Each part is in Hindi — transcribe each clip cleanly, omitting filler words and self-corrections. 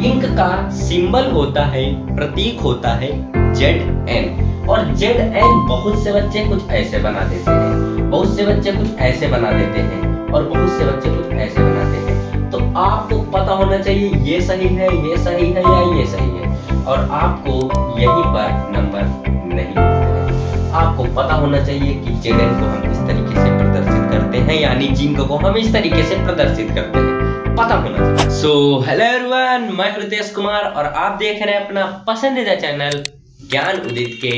इंक का सिंबल होता है, प्रतीक होता है ZN। और ZN बहुत से बच्चे कुछ ऐसे बना देते हैं, बहुत से बच्चे कुछ ऐसे बना देते हैं, और बहुत से बच्चे कुछ ऐसे बनाते हैं। तो आपको पता होना चाहिए ये सही है, ये सही है या ये सही है, और आपको यहीं पर नंबर नहीं मिलते हैं। आपको पता होना चाहिए कि ZN को हम इस तरीके से प्रदर्शित करते हैं, यानी जिंक को हम इस तरीके से प्रदर्शित करते हैं, पता होना चाहिए। सो हेलो एवरीवन, मैं रितेश कुमार और आप देख रहे हैं अपना पसंदीदा चैनल ज्ञान उदित के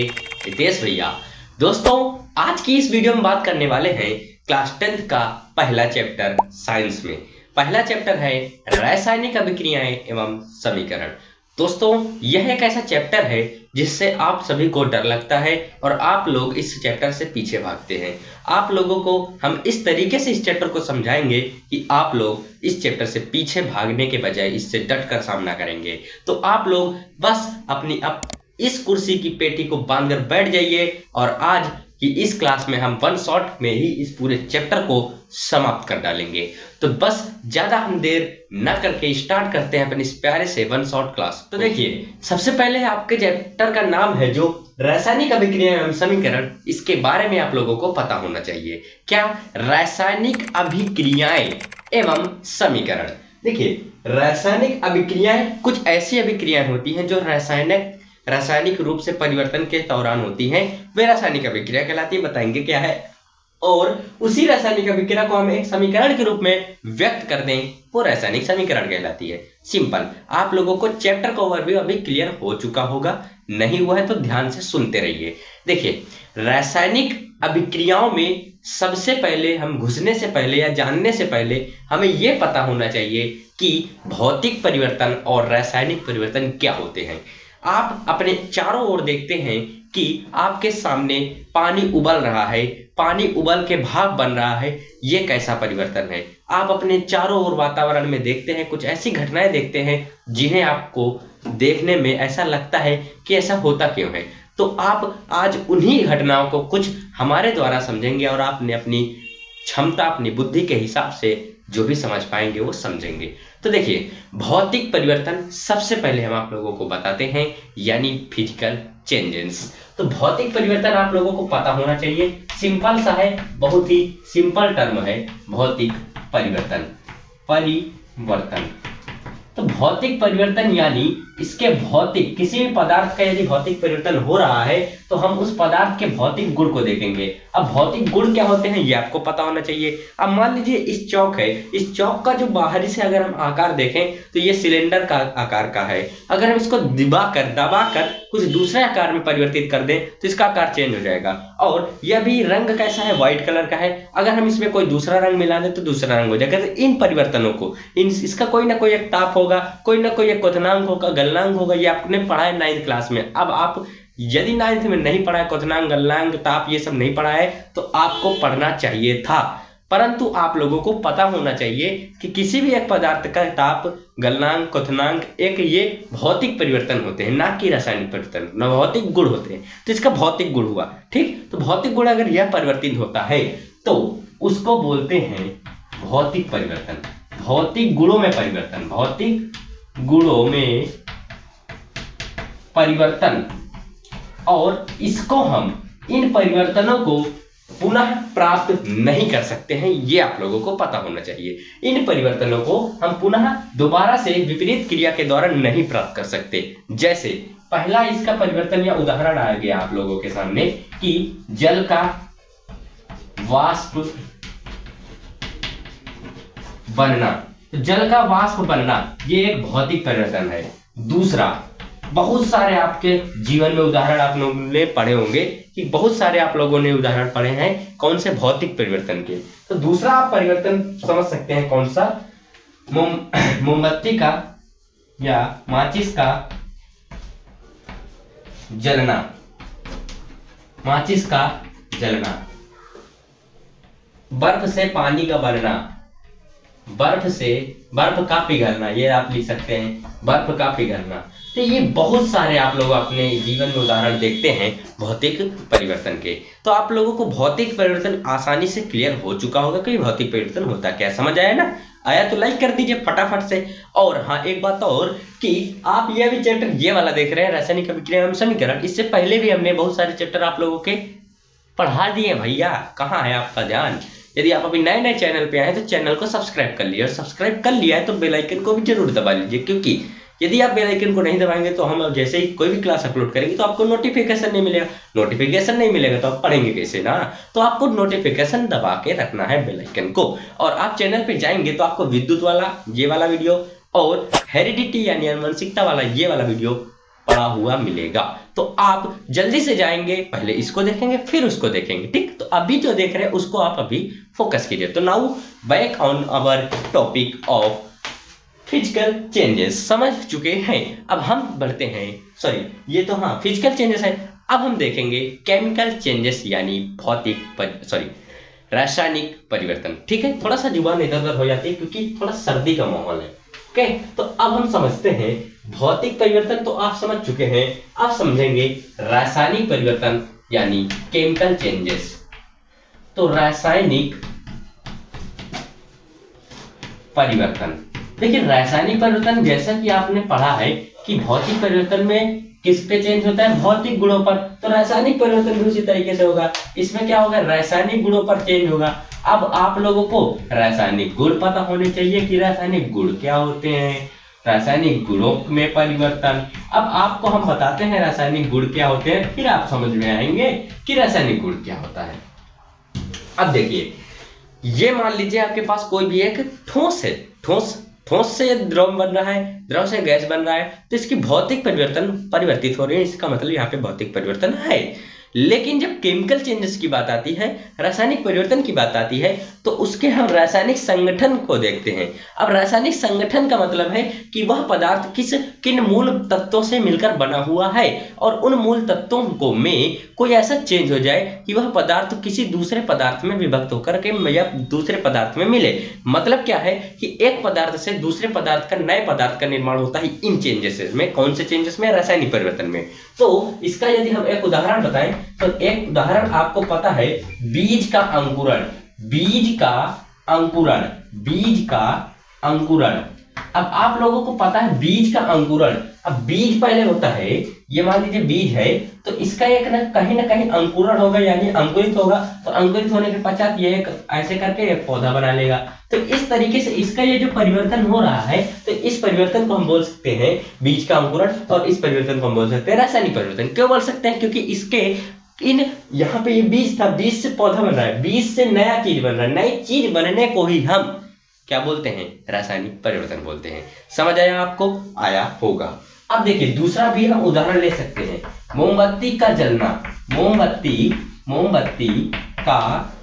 रितेश भैया। दोस्तों, आज की इस वीडियो में बात करने वाले हैं क्लास 10th का पहला चैप्टर साइंस में। पहला चैप्टर है रासायनिक अभिक्रियाएं एवं समीकरण। दोस्तों, यह एक ऐसा चैप्टर है जिससे आप सभी को डर लगता है और आप लोग इस चैप्टर से पीछे भागते हैं। आप लोगों को हम इस तरीके से इस चैप्टर को समझाएंगे कि आप लोग इस चैप्टर से पीछे भागने के बजाय इससे डटकर सामना करेंगे। तो आप लोग बस अपनी इस कुर्सी की पेटी को बांधकर बैठ जाइए और आज कि इस क्लास में हम वन शॉट में ही इस पूरे चैप्टर को समाप्त कर डालेंगे। तो बस ज्यादा हम देर न करके स्टार्ट करते हैं अपने इस प्यारे से वन शॉट क्लास। तो देखिए, सबसे पहले आपके चैप्टर का नाम है जो रासायनिक अभिक्रियाएं एवं समीकरण। इसके बारे में आप लोगों को पता होना चाहिए। क्या? रासायनिक अभिक्रियाएं एवं समीकरण। देखिए, रासायनिक अभिक्रियाएं कुछ ऐसी अभिक्रियाएं होती हैं जो रासायनिक रूप से परिवर्तन के दौरान होती हैं, वे रासायनिक अभिक्रिया कहलाती है। बताएंगे क्या है, और उसी रासायनिक अभिक्रिया को हम एक समीकरण के रूप में व्यक्त कर दें, वो रासायनिक समीकरण कहलाती है। सिंपल। आप लोगों को चैप्टर का ओवरव्यू अभी क्लियर हो चुका होगा, नहीं हुआ है तो ध्यान से सुनते रहिए। देखिए, रासायनिक अभिक्रियाओं में सबसे पहले हम घुसने से पहले या जानने से पहले हमें यह पता होना चाहिए कि भौतिक परिवर्तन और रासायनिक परिवर्तन क्या होते हैं। आप अपने चारों ओर देखते हैं कि आपके सामने पानी उबल रहा है, पानी उबल के भाप बन रहा है। ये कैसा परिवर्तन है? आप अपने चारों ओर वातावरण में देखते हैं, कुछ ऐसी घटनाएं देखते हैं जिन्हें आपको देखने में ऐसा लगता है कि ऐसा होता क्यों है। तो आप आज उन्हीं घटनाओं को कुछ हमारे द्वारा समझेंगे और आपने अपनी क्षमता, अपनी बुद्धि के हिसाब से जो भी समझ पाएंगे वो समझेंगे। तो देखिए, भौतिक परिवर्तन सबसे पहले हम आप लोगों को बताते हैं, यानी फिजिकल चेंजेस। तो भौतिक परिवर्तन आप लोगों को पता होना चाहिए, सिंपल सा है, बहुत ही सिंपल टर्म है भौतिक परिवर्तन। तो भौतिक परिवर्तन यानी इसके भौतिक, किसी भी पदार्थ का यदि भौतिक परिवर्तन हो रहा है तो हम उस पदार्थ के भौतिक गुण को देखेंगे। अब भौतिक गुण क्या होते हैं ये आपको पता होना चाहिए। अब मान लीजिए इस चौक है, इस चौक का जो बाहरी से अगर हम आकार देखें तो ये सिलेंडर का आकार का है। अगर हम इसको दबाकर कुछ दूसरे आकार में परिवर्तित कर दें तो इसका आकार चेंज हो जाएगा। और यह भी रंग कैसा है? व्हाइट कलर का है। अगर हम इसमें कोई दूसरा रंग मिला दें तो दूसरा रंग हो जाएगा। तो इन परिवर्तनों को इसका कोई ना कोई एक ताप होगा, कोई ना कोई एक क्वथनांक होगा, गलनांक होगा। ये आपने पढ़ा है 9th क्लास में। अब आप यदि 9th में नहीं पढ़ा है, क्वथनांक, गलनांक, ताप ये सब नहीं पढ़ा है तो आपको पढ़ना चाहिए था। परंतु आप लोगों को पता होना चाहिए कि किसी भी एक पदार्थ का ताप, गलनांक, क्वथनांक एक ये भौतिक परिवर्तन होते हैं, ना कि रासायनिक परिवर्तन, न भौतिक गुण होते हैं। तो इसका भौतिक गुण हुआ, ठीक। तो भौतिक गुण अगर यह परिवर्तित होता है तो उसको बोलते हैं भौतिक परिवर्तन। भौतिक गुणों में परिवर्तन, भौतिक गुणों में परिवर्तन। और इसको हम, इन परिवर्तनों को पुनः प्राप्त नहीं कर सकते हैं, ये आप लोगों को पता होना चाहिए। इन परिवर्तनों को हम पुनः दोबारा से विपरीत क्रिया के द्वारा नहीं प्राप्त कर सकते। जैसे पहला इसका परिवर्तन या उदाहरण आ गया आप लोगों के सामने कि जल का वाष्प बनना। तो जल का वाष्प बनना ये एक भौतिक परिवर्तन है। दूसरा, बहुत सारे आपके जीवन में उदाहरण आप लोगों ने पढ़े होंगे कि बहुत सारे आप लोगों ने उदाहरण पढ़े हैं कौन से भौतिक परिवर्तन के। तो दूसरा आप परिवर्तन समझ सकते हैं कौन सा? मोमबत्ती का या माचिस का जलना। माचिस का जलना, बर्फ से पानी का बनना, बर्फ का पिघलना, ये आप लिख सकते हैं, बर्फ का पिघलना। तो ये बहुत सारे आप लोग अपने जीवन में उदाहरण देखते हैं भौतिक परिवर्तन के। तो आप लोगों को भौतिक परिवर्तन आसानी से क्लियर हो चुका होगा कि भौतिक परिवर्तन होता क्या, समझ आया ना। आया तो लाइक कर दीजिए फटाफट से। और हाँ, एक बात और कि आप ये भी चैप्टर ये वाला देख रहे हैं, रासायनिक अभिक्रिया एवं समीकरण, इससे पहले भी हमने बहुत सारे चैप्टर आप लोगों के पढ़ा दिए भैया, कहाँ है आपका ध्यान। यदि आप अभी नए नए चैनल पे आए तो चैनल को सब्सक्राइब कर लिया, और सब्सक्राइब कर लिया है तो बेल आइकन को भी जरूर दबा लीजिए, क्योंकि यदि आप बेल आइकन को नहीं दबाएंगे तो हम जैसे ही कोई भी क्लास अपलोड करेंगे तो आपको नोटिफिकेशन नहीं मिलेगा। नोटिफिकेशन नहीं मिलेगा तो आप पढ़ेंगे कैसे ना। तो आपको नोटिफिकेशन दबा के रखना है बेल आइकन को। और आप चैनल पे जाएंगे तो आपको विद्युत वाला ये वाला वीडियो और हेरिडिटी यानी आनुवंशिकता वाला ये वाला वीडियो पड़ा हुआ मिलेगा। तो आप जल्दी से जाएंगे, पहले इसको देखेंगे फिर उसको देखेंगे, ठीक। तो अभी जो देख रहे हैं उसको आप अभी फोकस कीजिए। तो now back on our topic of physical changes, समझ चुके हैं। अब हम बढ़ते हैं, सॉरी ये तो हाँ फिजिकल चेंजेस है। अब हम देखेंगे केमिकल चेंजेस यानी रासायनिक परिवर्तन, ठीक है। थोड़ा सा जुबान इधर उधर हो जाती है क्योंकि थोड़ा सर्दी का माहौल है, ओके। तो अब हम समझते हैं भौतिक परिवर्तन, तो आप समझ चुके हैं। आप समझेंगे रासायनिक परिवर्तन यानी केमिकल चेंजेस। तो रासायनिक परिवर्तन, देखिए रासायनिक परिवर्तन जैसा कि आपने पढ़ा है कि भौतिक परिवर्तन में किस पे चेंज होता है, भौतिक गुणों पर। तो रासायनिक परिवर्तन भी उसी तरीके से होगा। इसमें क्या होगा, रासायनिक गुणों पर चेंज होगा। अब आप लोगों को रासायनिक गुण पता होने चाहिए कि रासायनिक गुण क्या होते हैं, रासायनिक गुणों में परिवर्तन। अब आपको हम बताते हैं रासायनिक गुण क्या होते हैं, फिर आप समझ में आएंगे कि रासायनिक गुण क्या होता है। अब देखिए, ये मान लीजिए आपके पास कोई भी एक ठोस है, ठोस से द्रव बन रहा है, द्रव से गैस बन रहा है, तो इसकी भौतिक परिवर्तन परिवर्तित हो रही है, इसका मतलब यहाँ पे भौतिक परिवर्तन है। लेकिन जब केमिकल चेंजेस की बात आती है, रासायनिक परिवर्तन की बात आती है, तो उसके हम रासायनिक संगठन को देखते हैं। अब रासायनिक संगठन का मतलब है कि वह पदार्थ किन मूल तत्वों से मिलकर बना हुआ है, और उन मूल तत्वों को में कोई ऐसा चेंज हो जाए कि वह पदार्थ किसी दूसरे पदार्थ में विभक्त होकर के या दूसरे पदार्थ में मिले। मतलब क्या है कि एक पदार्थ से दूसरे पदार्थ का, नए पदार्थ का निर्माण होता है इन चेंजेस में। कौन से चेंजेस में, रासायनिक परिवर्तन में। तो इसका यदि हम एक उदाहरण बताएं तो एक उदाहरण आपको पता है, बीज का अंकुरण, बीज का अंकुरण। अब आप लोगों को पता है बीज का अंकुरण। अब बीज पहले होता है, ये मान लीजिए बीज है, तो इसका एक ना कहीं अंकुरण होगा यानी अंकुरित होगा। तो अंकुरित होने के पश्चात ये एक ऐसे करके एक पौधा बना लेगा। तो इस तरीके से इसका ये जो परिवर्तन हो रहा है, तो इस परिवर्तन को हम बोल सकते हैं बीज का अंकुरण, और इस परिवर्तन को हम बोल सकते हैं रासायनिक परिवर्तन। क्यों बोल सकते हैं, क्योंकि इसके यहाँ पे ये बीज था, बीज से पौधा बन रहा है, बीज से नया चीज बन रहा है, नई चीज बनने को ही हम क्या बोलते हैं, रासायनिक परिवर्तन बोलते हैं। समझ आया आपको, आया होगा। अब देखिए दूसरा भी हम उदाहरण ले सकते हैं, मोमबत्ती का जलना, मोमबत्ती का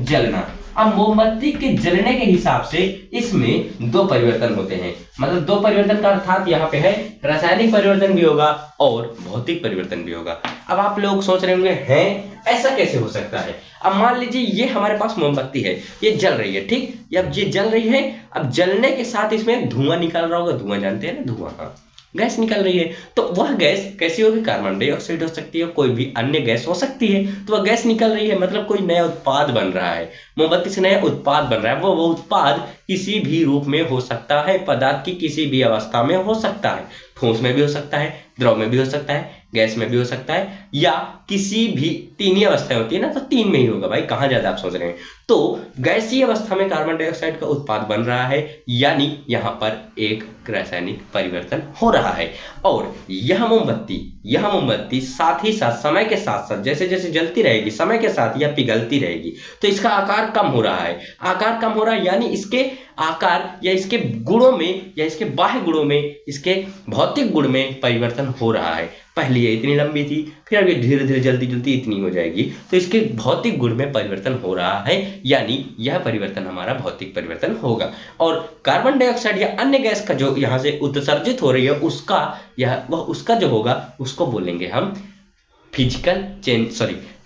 जलना। अब मोमबत्ती के जलने के हिसाब से इसमें दो परिवर्तन होते हैं, मतलब दो परिवर्तन का अर्थात यहाँ पे है रासायनिक परिवर्तन भी होगा और भौतिक परिवर्तन भी होगा। अब आप लोग सोच रहे होंगे हैं ऐसा कैसे हो सकता है। अब मान लीजिए ये हमारे पास मोमबत्ती है, ये जल रही है, ठीक। अब ये जल रही है, अब जलने के साथ इसमें धुआं निकल रहा होगा, धुआं जानते हैं ना, धुआं, हाँ, गैस निकल रही है। तो वह गैस कैसी होगी, कार्बन डाइऑक्साइड हो सकती है, कोई भी अन्य गैस हो सकती है। तो वह गैस निकल रही है, मतलब कोई नया उत्पाद बन रहा है, मोमबत्ती से नया उत्पाद बन रहा है। वो उत्पाद किसी भी रूप में हो सकता है, पदार्थ की किसी भी अवस्था में हो सकता है, ठोस में भी हो सकता है, द्रव में भी हो सकता है, गैस में भी हो सकता है, या किसी भी, तीन ही अवस्थाएं होती है ना, तो तीन में ही होगा भाई, कहां ज्यादा आप सोच रहे हैं। तो गैसीय अवस्था में कार्बन डाइऑक्साइड का उत्पाद बन रहा है, यानी यहाँ पर एक रासायनिक परिवर्तन हो रहा है। और यह मोमबत्ती साथ ही साथ समय के साथ साथ जैसे जैसे जलती रहेगी, समय के साथ यह पिघलती रहेगी, तो इसका आकार कम हो रहा है, यानी इसके आकार या इसके गुणों में या इसके बाह्य गुणों में, इसके भौतिक गुण में परिवर्तन हो रहा है। पहले ये इतनी लंबी थी, फिर अब ये धीरे धीरे जल्दी जल्दी इतनी हो जाएगी, तो इसके भौतिक गुण में परिवर्तन हो रहा है, यानी यह परिवर्तन हमारा भौतिक परिवर्तन होगा। और कार्बन डाइऑक्साइड या अन्य गैस का जो यहाँ से उत्सर्जित हो रही है, उसका जो होगा उसको बोलेंगे हम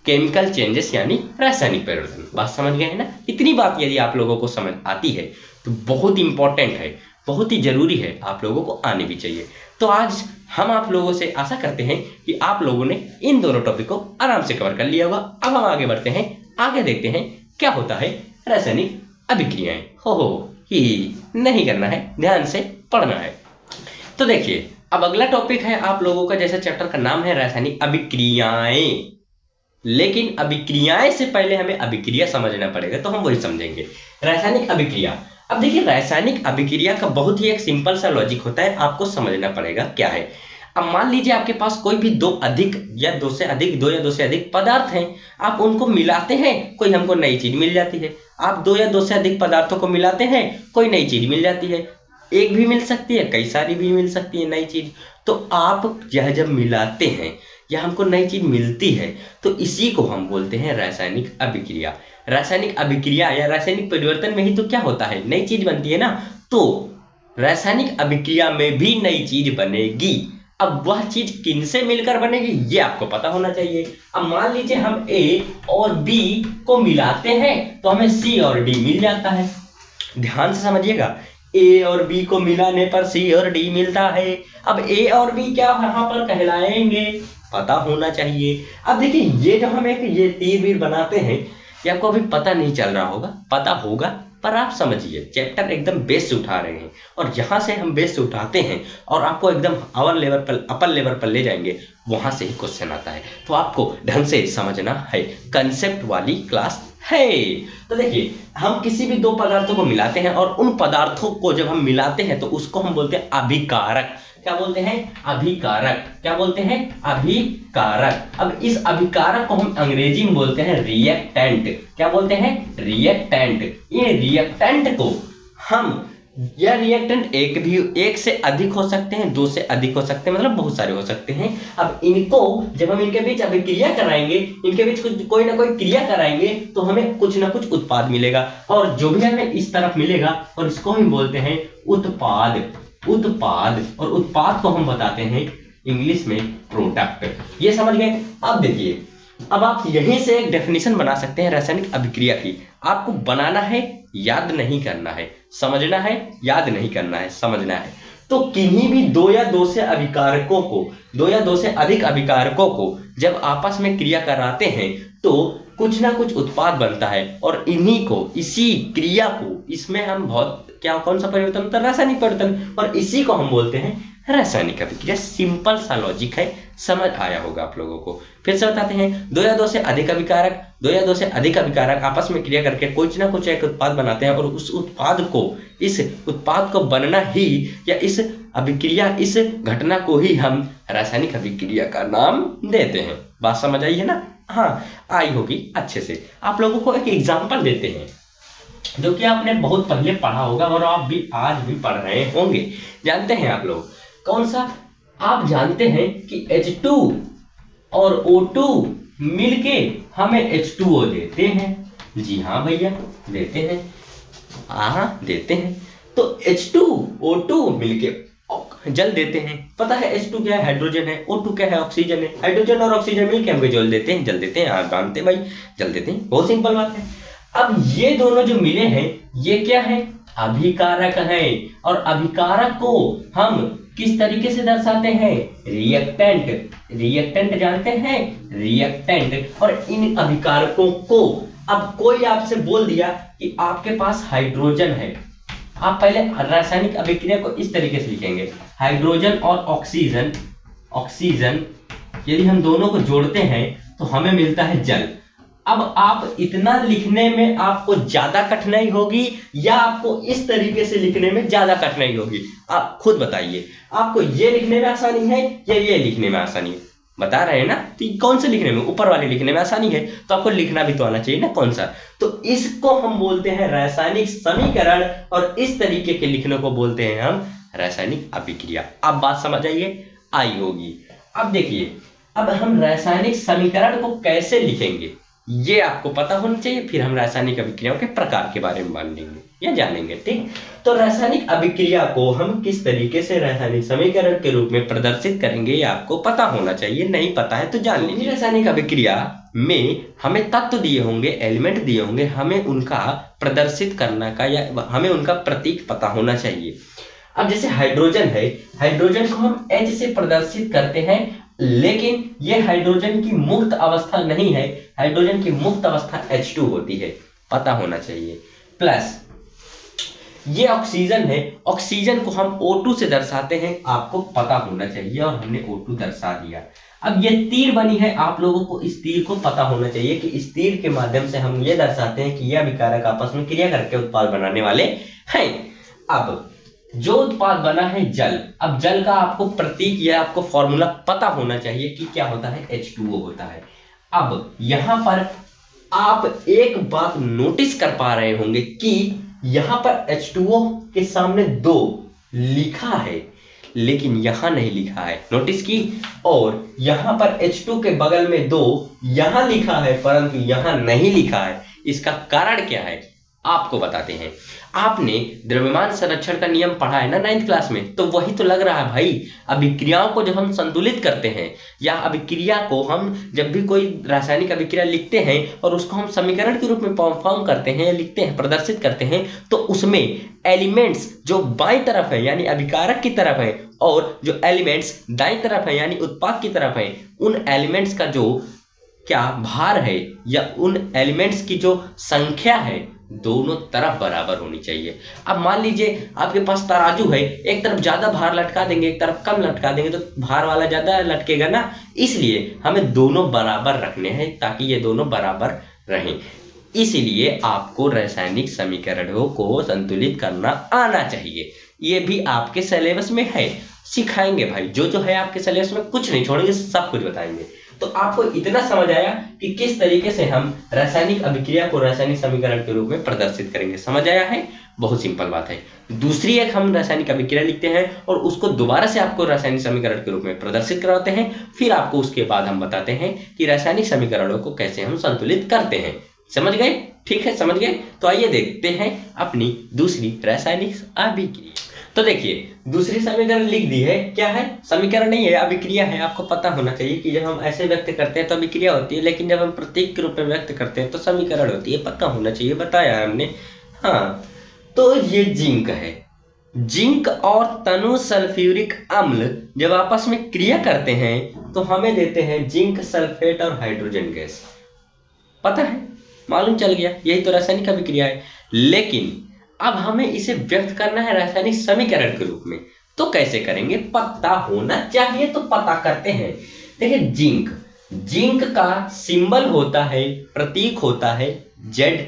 केमिकल चेंजेस यानी रासायनिक परिवर्तन। बात समझ गए हैं ना। इतनी बात यदि आप लोगों को समझ आती है तो बहुत इंपॉर्टेंट है, बहुत ही जरूरी है, आप लोगों को आनी भी चाहिए। तो आज हम आप लोगों से आशा करते हैं कि आप लोगों ने इन दोनों टॉपिक को आराम से कवर कर लिया होगा। अब हम आगे बढ़ते हैं, आगे देखते हैं क्या होता है रासायनिक अभिक्रियाएं। हो ही नहीं करना है, ध्यान से पढ़ना है। तो देखिए अब अगला टॉपिक है आप लोगों का, जैसे चैप्टर का नाम है रासायनिक अभिक्रियाएं, लेकिन अभिक्रियाएं से पहले हमें अभिक्रिया समझना पड़ेगा, तो हम वही समझेंगे। रासायनिक अभिक्रिया, अब देखिए रासायनिक अभिक्रिया का बहुत ही एक सिंपल सा लॉजिक होता है, आपको समझना पड़ेगा क्या है। अब मान लीजिए आपके पास कोई भी दो या दो से अधिक पदार्थ हैं, आप उनको मिलाते हैं, कोई हमको नई चीज मिल जाती है। आप दो से अधिक पदार्थों को मिलाते हैं, कोई नई चीज मिल जाती है। एक भी मिल सकती है, कई सारी भी मिल सकती है नई चीज। तो आप यह जब मिलाते हैं या हमको नई चीज मिलती है, तो इसी को हम बोलते हैं रासायनिक अभिक्रिया। रासायनिक अभिक्रिया या रासायनिक परिवर्तन में ही तो क्या होता है, नई चीज बनती है ना। तो रासायनिक अभिक्रिया में भी नई चीज बनेगी। अब वह चीज किनसे मिलकर बनेगी ये आपको पता होना चाहिए। अब मान लीजिए हम A और B को मिलाते हैं तो हमें C और D मिल जाता है। ध्यान से समझिएगा, A और B को मिलाने पर C और D मिलता है। अब A और B क्या यहाँ पर कहलाएंगे पता होना चाहिए। अब देखिए ये जो हम एक ये तीर वीर बनाते हैं, ये आपको अभी पता नहीं चल रहा होगा, पता होगा, पर आप समझिए चैप्टर एकदम बेस से उठा रहे हैं, और जहां से हम बेस से उठाते हैं और आपको एकदम अपर लेवल पर ले जाएंगे, वहां से ही क्वेश्चन आता है। तो आपको ढंग से समझना है, कंसेप्ट वाली क्लास है। तो देखिए हम किसी भी दो पदार्थों को मिलाते हैं, और उन पदार्थों को जब हम मिलाते हैं तो उसको हम बोलते हैं अभिकारक। क्या बोलते हैं, अभिकारक। क्या बोलते हैं, अभिकारक। अब इस अभिकारक को हम अंग्रेजी में बोलते हैं रिएक्टेंट। क्या बोलते हैं, रिएक्टेंट। ये रिएक्टेंट को हम, यह रिएक्टेंट एक से अधिक हो सकते हैं, दो से अधिक हो सकते हैं, मतलब बहुत सारे हो सकते हैं। अब इनको जब हम इनके बीच अभिक्रिया कराएंगे, इनके बीच कोई ना कोई क्रिया कराएंगे, तो हमें कुछ ना कुछ उत्पाद मिलेगा, और जो भी हमें इस तरफ मिलेगा और इसको हम बोलते हैं उत्पाद। और उत्पाद को हम बताते हैं इंग्लिश में प्रोडक्ट। ये समझ गए। अब देखिए, अब आप यहीं से एक डेफिनेशन बना सकते हैं रासायनिक अभिक्रिया की। आपको बनाना है, याद नहीं करना है, समझना है, याद नहीं करना है, समझना है। तो किन्हीं भी दो या दो से अधिक अभिकारकों को जब आपस में क्रिया कराते हैं तो कुछ ना कुछ उत्पाद बनता है, और इन्हीं को, इसी क्रिया को, इसमें हम कौन सा परिवर्तन होता है, रासायनिक परिवर्तन, और इसी को हम बोलते हैं रासायनिक अभिक्रिया। सिंपल सा लॉजिक है, समझ आया होगा आप लोगों को। फिर से बताते हैं, दो या दो से अधिक अभिकारक आपस में क्रिया करके कुछ ना कुछ एक उत्पाद बनाते हैं, और इस उत्पाद को बनना ही, या इस अभिक्रिया, इस घटना को ही हम रासायनिक अभिक्रिया का नाम देते हैं। बात समझ आई है ना। हाँ, आई होगी अच्छे से। आप लोगों को एक एग्जाम्पल देते हैं जो कि आपने बहुत पहले पढ़ा होगा, और आप भी आज भी पढ़ रहे होंगे। जानते हैं आप लोग कौन सा? आप जानते हैं कि H2 और O2 मिलके हमें H2O देते हैं। जी हाँ भैया, देते हैं, हाँ देते हैं। तो H2O2 मिलके जल देते हैं। पता है H2 क्या है, हाइड्रोजन है, O2 क्या है, ऑक्सीजन है। हाइड्रोजन और ऑक्सीजन मिलके हमको जल देते हैं, जल देते हैं। आप जानते भाई, जल देते हैं, बहुत सिंपल बात है। अब ये दोनों जो मिले हैं, ये क्या है, अभिकारक है। और अभिकारक को हम किस तरीके से दर्शाते हैं, रिएक्टेंट जानते हैं, रिएक्टेंट। और इन अभिकारकों को, अब कोई आपसे बोल दिया कि आपके पास हाइड्रोजन है, आप पहले रासायनिक अभिक्रिया को इस तरीके से लिखेंगे, हाइड्रोजन और ऑक्सीजन यदि हम दोनों को जोड़ते हैं तो हमें मिलता है जल। अब आप इतना लिखने में आपको ज्यादा कठिनाई होगी, या आपको इस तरीके से लिखने में ज्यादा कठिनाई होगी? आप खुद बताइए, आपको ये लिखने में आसानी है या ये लिखने में आसानी है? बता रहे हैं ना। तो कौन से लिखने में, ऊपर वाले लिखने में आसानी है, तो आपको लिखना भी तो आना चाहिए ना, कौन सा। तो इसको हम बोलते हैं रासायनिक समीकरण, और इस तरीके के लिखने को बोलते हैं हम रासायनिक अभिक्रिया। अब बात समझ आई होगी। अब देखिए, अब हम रासायनिक समीकरण को कैसे लिखेंगे ये आपको पता होना चाहिए। फिर हम रासायनिक अभिक्रियाओं के प्रकार के बारे में जानेंगे या जानेंगे, ठीक। तो रासायनिक अभिक्रिया को हम किस तरीके से रासायनिक समीकरण के रूप में प्रदर्शित करेंगे ये आपको पता होना चाहिए। नहीं पता है तो जान लीजिए। रासायनिक अभिक्रिया में हमें तत्व दिए होंगे, एलिमेंट दिए होंगे, हमें उनका प्रदर्शित करना का या हमें उनका प्रतीक पता होना चाहिए। अब जैसे हाइड्रोजन है, हाइड्रोजन को हम H से प्रदर्शित करते हैं, लेकिन ये हाइड्रोजन की मुक्त अवस्था नहीं है, हाइड्रोजन की मुक्त अवस्था H2 होती है, पता होना चाहिए। प्लस ये ऑक्सीजन है, ऑक्सीजन को हम O2 से दर्शाते हैं, आपको पता होना चाहिए, और हमने O2 दर्शा दिया। अब ये तीर बनी है, आप लोगों को इस तीर को पता होना चाहिए कि इस तीर के माध्यम से हम ये दर्शाते हैं कि यह अभिकारक आपस में क्रिया करके उत्पाद बनाने वाले हैं। अब जो उत्पाद बना है जल, अब जल का आपको प्रतीक या आपको फॉर्मूला पता होना चाहिए कि क्या होता है, H2O होता है। अब यहां पर आप एक बात नोटिस कर पा रहे होंगे कि यहां पर H2O के सामने 2 लिखा है, लेकिन यहां नहीं लिखा है, नोटिस की। और यहां पर H2 के बगल में 2 यहां लिखा है, परंतु यहां नहीं लिखा है। इसका कारण क्या है आपको बताते हैं। आपने द्रव्यमान संरक्षण का नियम पढ़ा है ना 9th क्लास में, तो वही तो लग रहा है भाई। अभिक्रियाओं को जब हम संतुलित करते हैं या अभिक्रिया को हम जब भी कोई रासायनिक अभिक्रिया लिखते हैं और उसको हम समीकरण के रूप में फॉर्म करते हैं, लिखते हैं, प्रदर्शित करते हैं, तो उसमें एलिमेंट्स जो बाईं तरफ है यानी अभिकारक की तरफ है और जो एलिमेंट्स दाईं तरफ है यानी उत्पाद की तरफ है, उन एलिमेंट्स का जो क्या भार है या उन एलिमेंट्स की जो संख्या है दोनों तरफ बराबर होनी चाहिए। अब मान लीजिए आपके पास तराजू है, एक तरफ ज्यादा भार लटका देंगे, एक तरफ कम लटका देंगे, तो भार वाला ज्यादा लटकेगा ना, इसलिए हमें दोनों बराबर रखने हैं ताकि ये दोनों बराबर रहें। इसीलिए आपको रासायनिक समीकरणों को संतुलित करना आना चाहिए। ये भी आपके सिलेबस में है, सिखाएंगे भाई, जो है आपके सिलेबस में, कुछ नहीं छोड़ेंगे, सब कुछ बताएंगे। तो आपको इतना समझ आया कि किस तरीके से हम रासायनिक अभिक्रिया को रासायनिक समीकरण के रूप में प्रदर्शित करेंगे, समझ आया है। बहुत सिंपल बात है। दूसरी एक हम रासायनिक अभिक्रिया लिखते हैं और उसको दोबारा से आपको रासायनिक समीकरण के रूप में प्रदर्शित कराते हैं, फिर आपको उसके बाद हम बताते हैं कि रासायनिक समीकरणों को कैसे हम संतुलित करते हैं। समझ गए? ठीक है, समझ गए। तो आइए देखते हैं अपनी दूसरी रासायनिक अभिक्रिया। तो देखिए दूसरी समीकरण लिख दी है, क्या है, समीकरण नहीं है, अभिक्रिया है। आपको पता होना चाहिए कि जब हम ऐसे व्यक्त करते हैं तो अभिक्रिया होती है, लेकिन जब हम प्रतीक के रूप में व्यक्त करते हैं तो समीकरण होती है, पता होना चाहिए, बताया है हमने। हाँ, तो ये जिंक है। जिंक और तनु सल्फ्यूरिक अम्ल जब आपस में क्रिया करते हैं तो हमें देते हैं जिंक सल्फेट और हाइड्रोजन गैस। पता है, मालूम चल गया, यही तो रासायनिक अभिक्रिया है। लेकिन अब हमें इसे व्यक्त करना है रासायनिक समीकरण के रूप में, तो कैसे करेंगे, पता होना चाहिए, तो पता करते हैं। देखिए जिंक का सिंबल होता है, प्रतीक होता है Zn,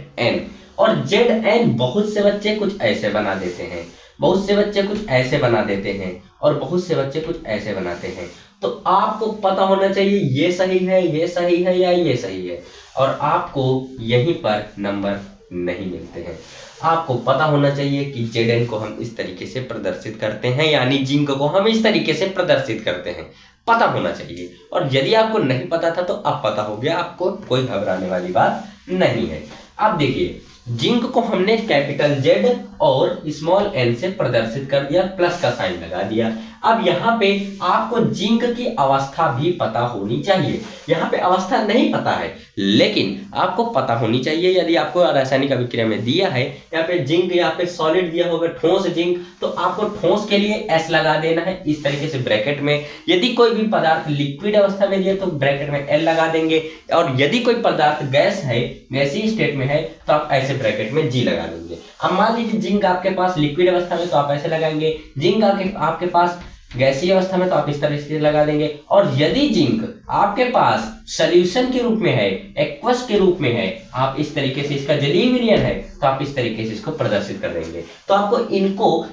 और Zn बहुत से बच्चे कुछ ऐसे बना देते हैं, बहुत से बच्चे कुछ ऐसे बना देते हैं, और बहुत से बच्चे कुछ ऐसे बनाते हैं। तो आपको पता होना चाहिए ये सही है, ये सही है या ये सही है, और आपको यहीं पर नंबर नहीं मिलते हैं। आपको पता होना चाहिए कि Zn को हम इस तरीके से प्रदर्शित करते हैं, यानी जिंक को हम इस तरीके से प्रदर्शित करते हैं, पता होना चाहिए। और यदि आपको नहीं पता था तो अब पता हो गया, आपको कोई घबराने वाली बात नहीं है। अब देखिए जिंक को हमने कैपिटल Z और स्मॉल n से प्रदर्शित कर दिया, प्लस का साइन लगा दिया। अब यहाँ पे आपको जिंक की अवस्था भी पता होनी चाहिए। यहाँ पे अवस्था नहीं पता है, लेकिन आपको पता होनी चाहिए। यदि आपको रासायनिक अभिक्रिया में दिया है यहाँ पे जिंक, यहाँ पे सॉलिड दिया होगा ठोस जिंक, तो आपको ठोस के लिए S लगा देना है इस तरीके से ब्रैकेट में। यदि कोई भी पदार्थ लिक्विड अवस्था में दिया तो ब्रैकेट में L लगा देंगे, और यदि कोई पदार्थ गैस है, गैसीय स्टेट में है, तो आप ऐसे ब्रैकेट में G लगा देंगे। अब मान लीजिए जिंक आपके पास लिक्विड अवस्था में तो आप ऐसे लगाएंगे, जिंक आपके पास गैसीय अवस्था में तो आप इस तरह से लगा देंगे। और यदि जिंक आपके पास सॉल्यूशन के रूप में है, एक्वस के रूप में है, आप इस तरीके से, इसका जलीय विलयन है, तो आप इस तरीके से इसको प्रदर्शित कर देंगे। तो आपको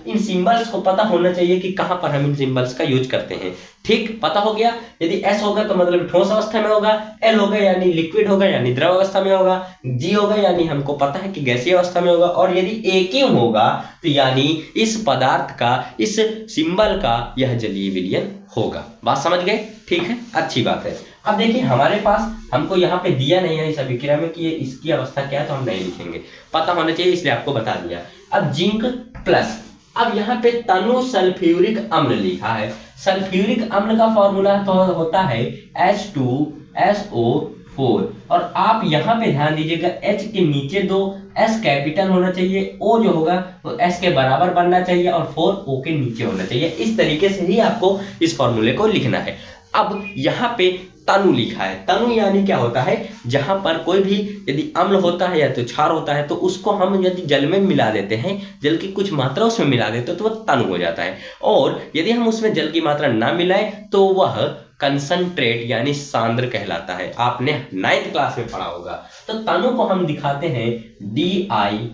इन सिंबल्स को पता होना चाहिए कि कहां पर हम इन सिंबल्स का यूज करते हैं। ठीक, पता हो गया। यदि S होगा तो मतलब ठोस अवस्था में होगा, L होगा यानी लिक्विड होगा यानी द्रव अवस्था में होगा, G होगा यानी हमको पता है कि गैसीय अवस्था में होगा, और यदि AQ होगा तो यानी इस पदार्थ का, इस सिंबल का यह जलीय विलयन होगा। बात समझ गए? ठीक है, अच्छी बात है। अब देखिए हमारे पास, हमको यहाँ पे दिया नहीं है इस अभिक्रिया में कि इसकी अवस्था क्या है, तो हम नहीं लिखेंगे, पता होना चाहिए, इसलिए आपको बता दिया। अब जिंक प्लस, अब यहाँ पे तनु सल्फ्यूरिक अम्ल लिखा है। सल्फ्यूरिक अम्ल का फॉर्मूला तो होता है H2SO4, और आप यहाँ पे ध्यान दीजिएगा H के नीचे 2 S कैपिटल होना चाहिए, O जो होगा वो S के बराबर बनना चाहिए, और 4 O के नीचे होना चाहिए। इस तरीके से ही आपको इस फॉर्मूले को लिखना है। अब यहाँ पे तनु लिखा है। तनु यानी क्या होता है, जहां पर कोई भी यदि अम्ल होता है या तो क्षार होता है तो उसको हम यदि जल में मिला देते हैं, जल की कुछ मात्रा उसमें मिला देते हैं तो वह तनु हो जाता है। और यदि हम उसमें जल की मात्रा ना मिलाएं तो वह कंसंट्रेट यानी सांद्र कहलाता है। आपने 9th क्लास में पढ़ा होगा। तो तनु को हम दिखाते हैं DIL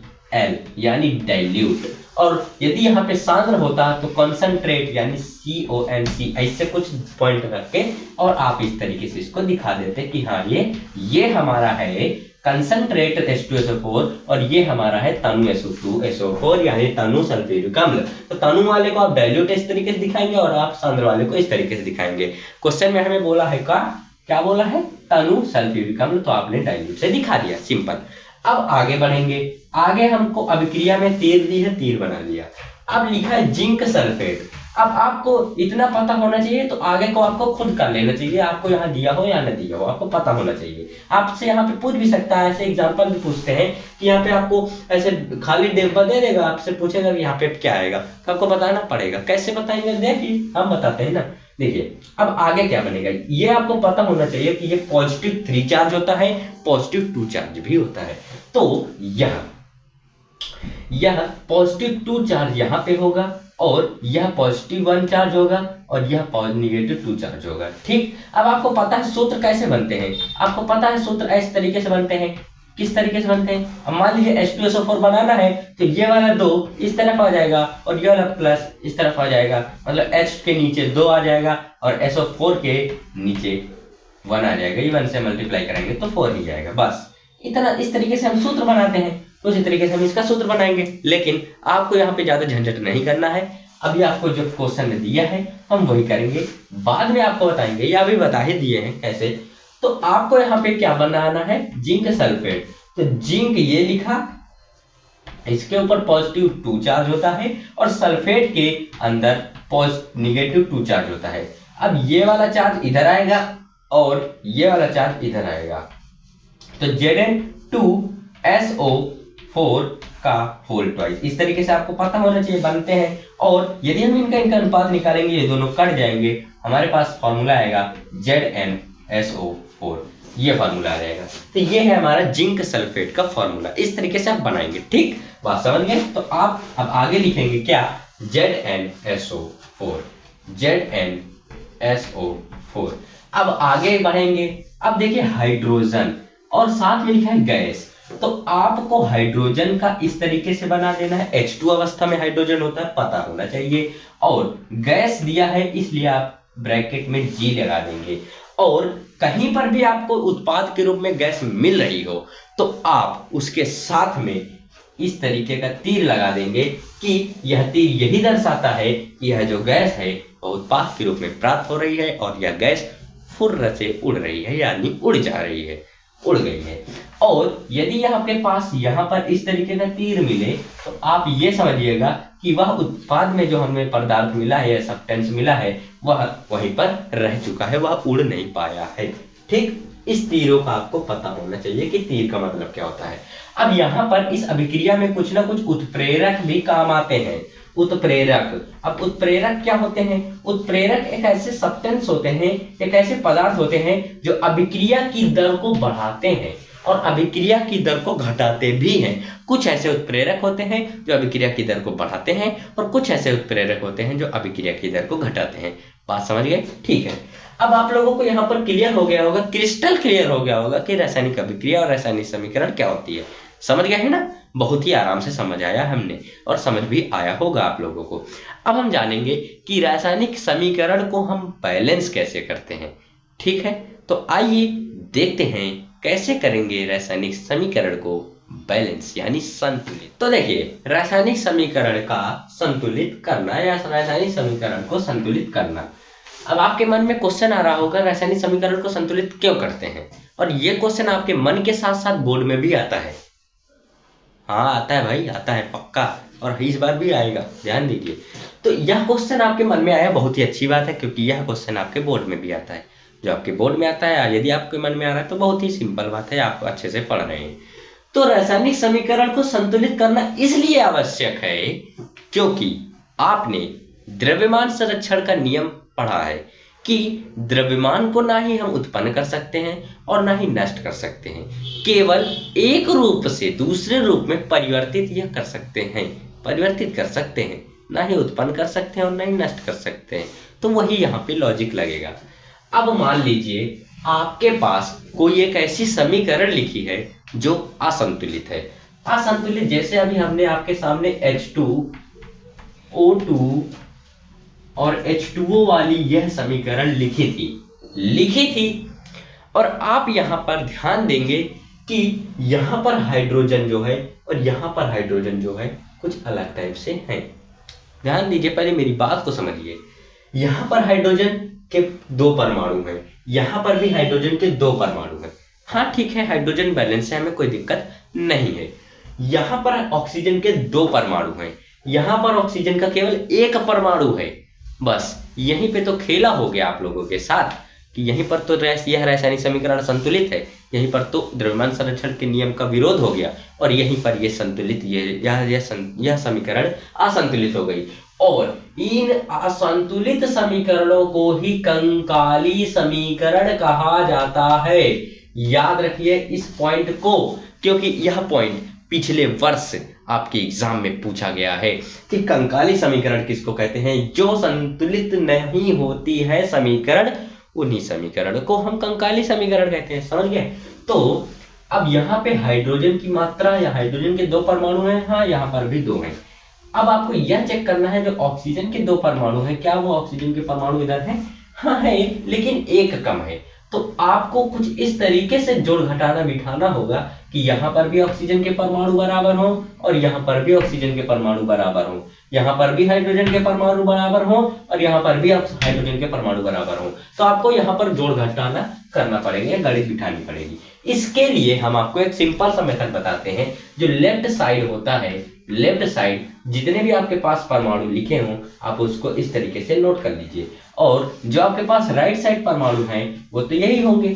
यानी डाइल्यूट, और यदि यहाँ पे सांद्र होता तो कंसंट्रेट यानी CONC, ऐसे कुछ पॉइंट रख के और आप इस तरीके से इसको दिखा देते कि हाँ ये हमारा है कंसंट्रेट H2SO4 और ये हमारा है तनु SO2SO4 यानी तनु सल्फ्यूरिक अम्ल। तो तनु वाले को आप डाइल्यूट इस तरीके से दिखाएंगे और आप सांद्र वाले को इस तरीके से दिखाएंगे। क्वेश्चन में हमें बोला है क्या बोला है, तनु सल्फ्यूरिक अम्ल, तो आपने डाइल्यूट से दिखा दिया, सिंपल। अब आगे बढ़ेंगे। आगे हमको अभिक्रिया में तीर दी है, तीर बना लिया। अब लिखा है जिंक सल्फेट। अब आपको इतना पता होना चाहिए तो आगे को आपको खुद कर लेना चाहिए, आपको यहाँ दिया हो या न दिया हो आपको पता होना चाहिए। आपसे यहाँ पे पूछ भी सकता है, ऐसे एग्जांपल भी पूछते हैं कि यहाँ पे आपको ऐसे खाली डिब्बा दे देगा, आपसे पूछेगा कि यहाँ पे क्या आएगा, तो आपको बताना पड़ेगा। कैसे बताएंगे, देखिए हम बताते हैं ना। देखिए अब आगे क्या बनेगा, ये आपको पता होना चाहिए कि ये +3 चार्ज होता है, +2 चार्ज भी होता है। तो यह +2 चार्ज यहाँ पे होगा और यह +1 चार्ज होगा और यह -2 चार्ज होगा। ठीक, अब आपको पता है सूत्र कैसे बनते हैं, आपको पता है सूत्र इस तरीके से बनते हैं। किस तरीके से बनते हैं, अब मान लीजिए H2SO4 बनाना है तो ये वाला 2 इस तरफ आ जाएगा और ये वाला प्लस इस तरफ आ जाएगा, मतलब H के नीचे 2 आ जाएगा और SO4 के नीचे 1 आ जाएगा। ये 1 से मल्टीप्लाई करेंगे तो 4 ही जाएगा, बस इतना। इस तरीके से हम सूत्र बनाते हैं, तो इसी तरीके से हम इसका सूत्र बनाएंगे। लेकिन आपको यहाँ पे ज्यादा झंझट नहीं करना है, अभी आपको जो क्वेश्चन ने दिया है हम वही करेंगे, बाद में आपको बताएंगे, या अभी बता ही दिए हैं कैसे। तो आपको यहाँ पे क्या बनाना है, जिंक सल्फेट। तो जिंक ये लिखा, इसके ऊपर +2 चार्ज होता है और सल्फेट के अंदर -2 चार्ज होता है। अब ये वाला चार्ज इधर आएगा और ये वाला चार्ज इधर आएगा, तो Zn2SO4 का होल ट्वाइस। इस तरीके से आपको पता होना चाहिए बनते हैं। और यदि हम इनका अनुपात निकालेंगे, ये दोनों कट जाएंगे, हमारे पास फॉर्मूला आएगा ZnSO4, ये फॉर्मूला आ जाएगा। तो ये है हमारा जिंक सल्फेट का फॉर्मूला। इस तरीके से आप बनाएंगे, ठीक, बात समझ गए। तो आप अब आगे लिखेंगे क्या, ZnSO4, ZnSO4। अब आगे बढ़ेंगे। अब देखिए हाइड्रोजन और साथ में लिखा है गैस, तो आपको हाइड्रोजन का इस तरीके से बना देना है। H2 अवस्था में हाइड्रोजन होता है, पता होना चाहिए। और गैस दिया है इसलिए आप ब्रैकेट में G लगा देंगे। और कहीं पर भी आपको उत्पाद के रूप में गैस मिल रही हो तो आप उसके साथ में इस तरीके का तीर लगा देंगे कि यह तीर यही दर्शाता है कि यह जो गैस है वह उत्पाद के रूप में प्राप्त हो रही है और यह गैस फुर्र से उड़ रही है, यानी उड़ जा रही है, उड़ गई है। और यदि आपके पास यहाँ पर इस तरीके का तीर मिले तो आप ये समझिएगा कि वह उत्पाद में जो हमें पदार्थ मिला है या सब्सटेंस मिला है वह वहीं पर रह चुका है, वह उड़ नहीं पाया है। ठीक, इस तीरों का आपको पता होना चाहिए कि तीर का मतलब क्या होता है। अब यहाँ पर इस अभिक्रिया में कुछ ना कुछ उत्प्रेरक भी काम आते हैं। उत्प्रेरक, अब उत्प्रेरक क्या होते हैं, उत्प्रेरक एक ऐसे सब्सटेंस होते हैं, एक ऐसे पदार्थ होते हैं जो अभिक्रिया की दर को बढ़ाते हैं और अभिक्रिया की दर को घटाते भी हैं। कुछ ऐसे उत्प्रेरक होते हैं जो अभिक्रिया की दर को बढ़ाते हैं और कुछ ऐसे उत्प्रेरक होते हैं जो अभिक्रिया की दर को घटाते हैं। बात समझ गए, ठीक है। अब आप लोगों को यहाँ पर क्लियर हो गया होगा, क्रिस्टल क्लियर हो गया होगा कि रासायनिक अभिक्रिया और रासायनिक समीकरण क्या होती है। समझ गए है ना, बहुत ही आराम से समझ आया हमने और समझ भी आया होगा आप लोगों को। अब हम जानेंगे कि रासायनिक समीकरण को हम बैलेंस कैसे करते हैं। ठीक है, तो आइए देखते हैं कैसे करेंगे रासायनिक समीकरण को बैलेंस यानी संतुलित। तो देखिए, रासायनिक समीकरण का संतुलित करना या रासायनिक समीकरण को संतुलित करना। अब आपके मन में क्वेश्चन आ रहा होगा, रासायनिक समीकरण को संतुलित क्यों करते हैं, और ये क्वेश्चन आपके मन के साथ साथ बोर्ड में भी आता है। हाँ आता है भाई, आता है पक्का, और इस बार भी आएगा, ध्यान दीजिए। तो यह क्वेश्चन आपके मन में आया, बहुत ही अच्छी बात है, क्योंकि यह क्वेश्चन आपके बोर्ड में भी आता है। जो आपके बोर्ड में आता है, यदि आपके मन में आ रहा है तो बहुत ही सिंपल बात है, आप अच्छे से पढ़ रहे हैं। तो रासायनिक समीकरण को संतुलित करना इसलिए आवश्यक है क्योंकि आपने द्रव्यमान संरक्षण का नियम पढ़ा है कि द्रव्यमान को ना ही हम उत्पन्न कर सकते हैं और ना ही नष्ट कर सकते हैं, केवल एक रूप से दूसरे रूप में परिवर्तित यह कर सकते हैं, परिवर्तित कर सकते हैं, ना ही उत्पन्न कर सकते हैं और ना ही नष्ट कर सकते हैं। तो वही यहाँ पे लॉजिक लगेगा। अब मान लीजिए आपके पास कोई एक ऐसी समीकरण लिखी है जो असंतुलित है। असंतुलित जैसे अभी हमने आपके सामने H2O2 और H2O वाली यह समीकरण लिखी थी और आप यहां पर ध्यान देंगे कि यहां पर हाइड्रोजन जो है और यहां पर हाइड्रोजन जो है कुछ अलग टाइप से है। ध्यान दीजिए, पहले मेरी बात को समझिए। यहां पर हाइड्रोजन के 2 परमाणु हैं, यहां पर भी हाइड्रोजन के 2 परमाणु हैं। हाँ ठीक है, हाइड्रोजन बैलेंस है, हमें कोई दिक्कत नहीं है। यहां पर ऑक्सीजन के 2 परमाणु हैं, यहां पर ऑक्सीजन का केवल 1 परमाणु है। बस यहीं पे तो खेला हो गया आप लोगों के साथ कि यहीं पर तो यह रासायनिक समीकरण संतुलित है, यहीं पर तो द्रव्यमान संरक्षण के नियम का विरोध हो गया और यहीं पर यह संतुलित यह समीकरण असंतुलित हो गई। और इन असंतुलित समीकरणों को ही कंकाली समीकरण कहा जाता है। याद रखिए इस पॉइंट को, क्योंकि यह पॉइंट पिछले वर्ष आपके एग्जाम में पूछा गया है कि कंकाली समीकरण किसको कहते हैं। जो संतुलित नहीं होती है समीकरण, उन्हीं समीकरण को हम कंकाली समीकरण कहते हैं। समझ गए? तो अब यहाँ पे हाइड्रोजन की मात्रा या हाइड्रोजन के 2 परमाणु हैं, हाँ यहाँ पर भी 2 हैं। अब आपको यह चेक करना है जो ऑक्सीजन के 2 परमाणु हैं, क्या वो ऑक्सीजन के परमाणु इधर हैं? हाँ है, लेकिन एक कम है। तो आपको कुछ इस तरीके से जोड़ घटाना बिठाना होगा कि यहाँ पर भी ऑक्सीजन के परमाणु बराबर हो और यहाँ पर भी ऑक्सीजन के परमाणु बराबर हो, यहाँ पर भी हाइड्रोजन के परमाणु बराबर हो और यहाँ पर भी हाइड्रोजन के परमाणु बराबर हो। तो आपको यहाँ पर जोड़ घटाना करना पड़ेगा, गणित बिठानी पड़ेगी। इसके लिए हम आपको एक सिंपल सा मेथड बताते हैं। जो लेफ्ट साइड होता है, लेफ्ट साइड जितने भी आपके पास परमाणु लिखे हों आप उसको इस तरीके से नोट कर लीजिए, और जो आपके पास राइट साइड परमाणु हैं वो तो यही होंगे,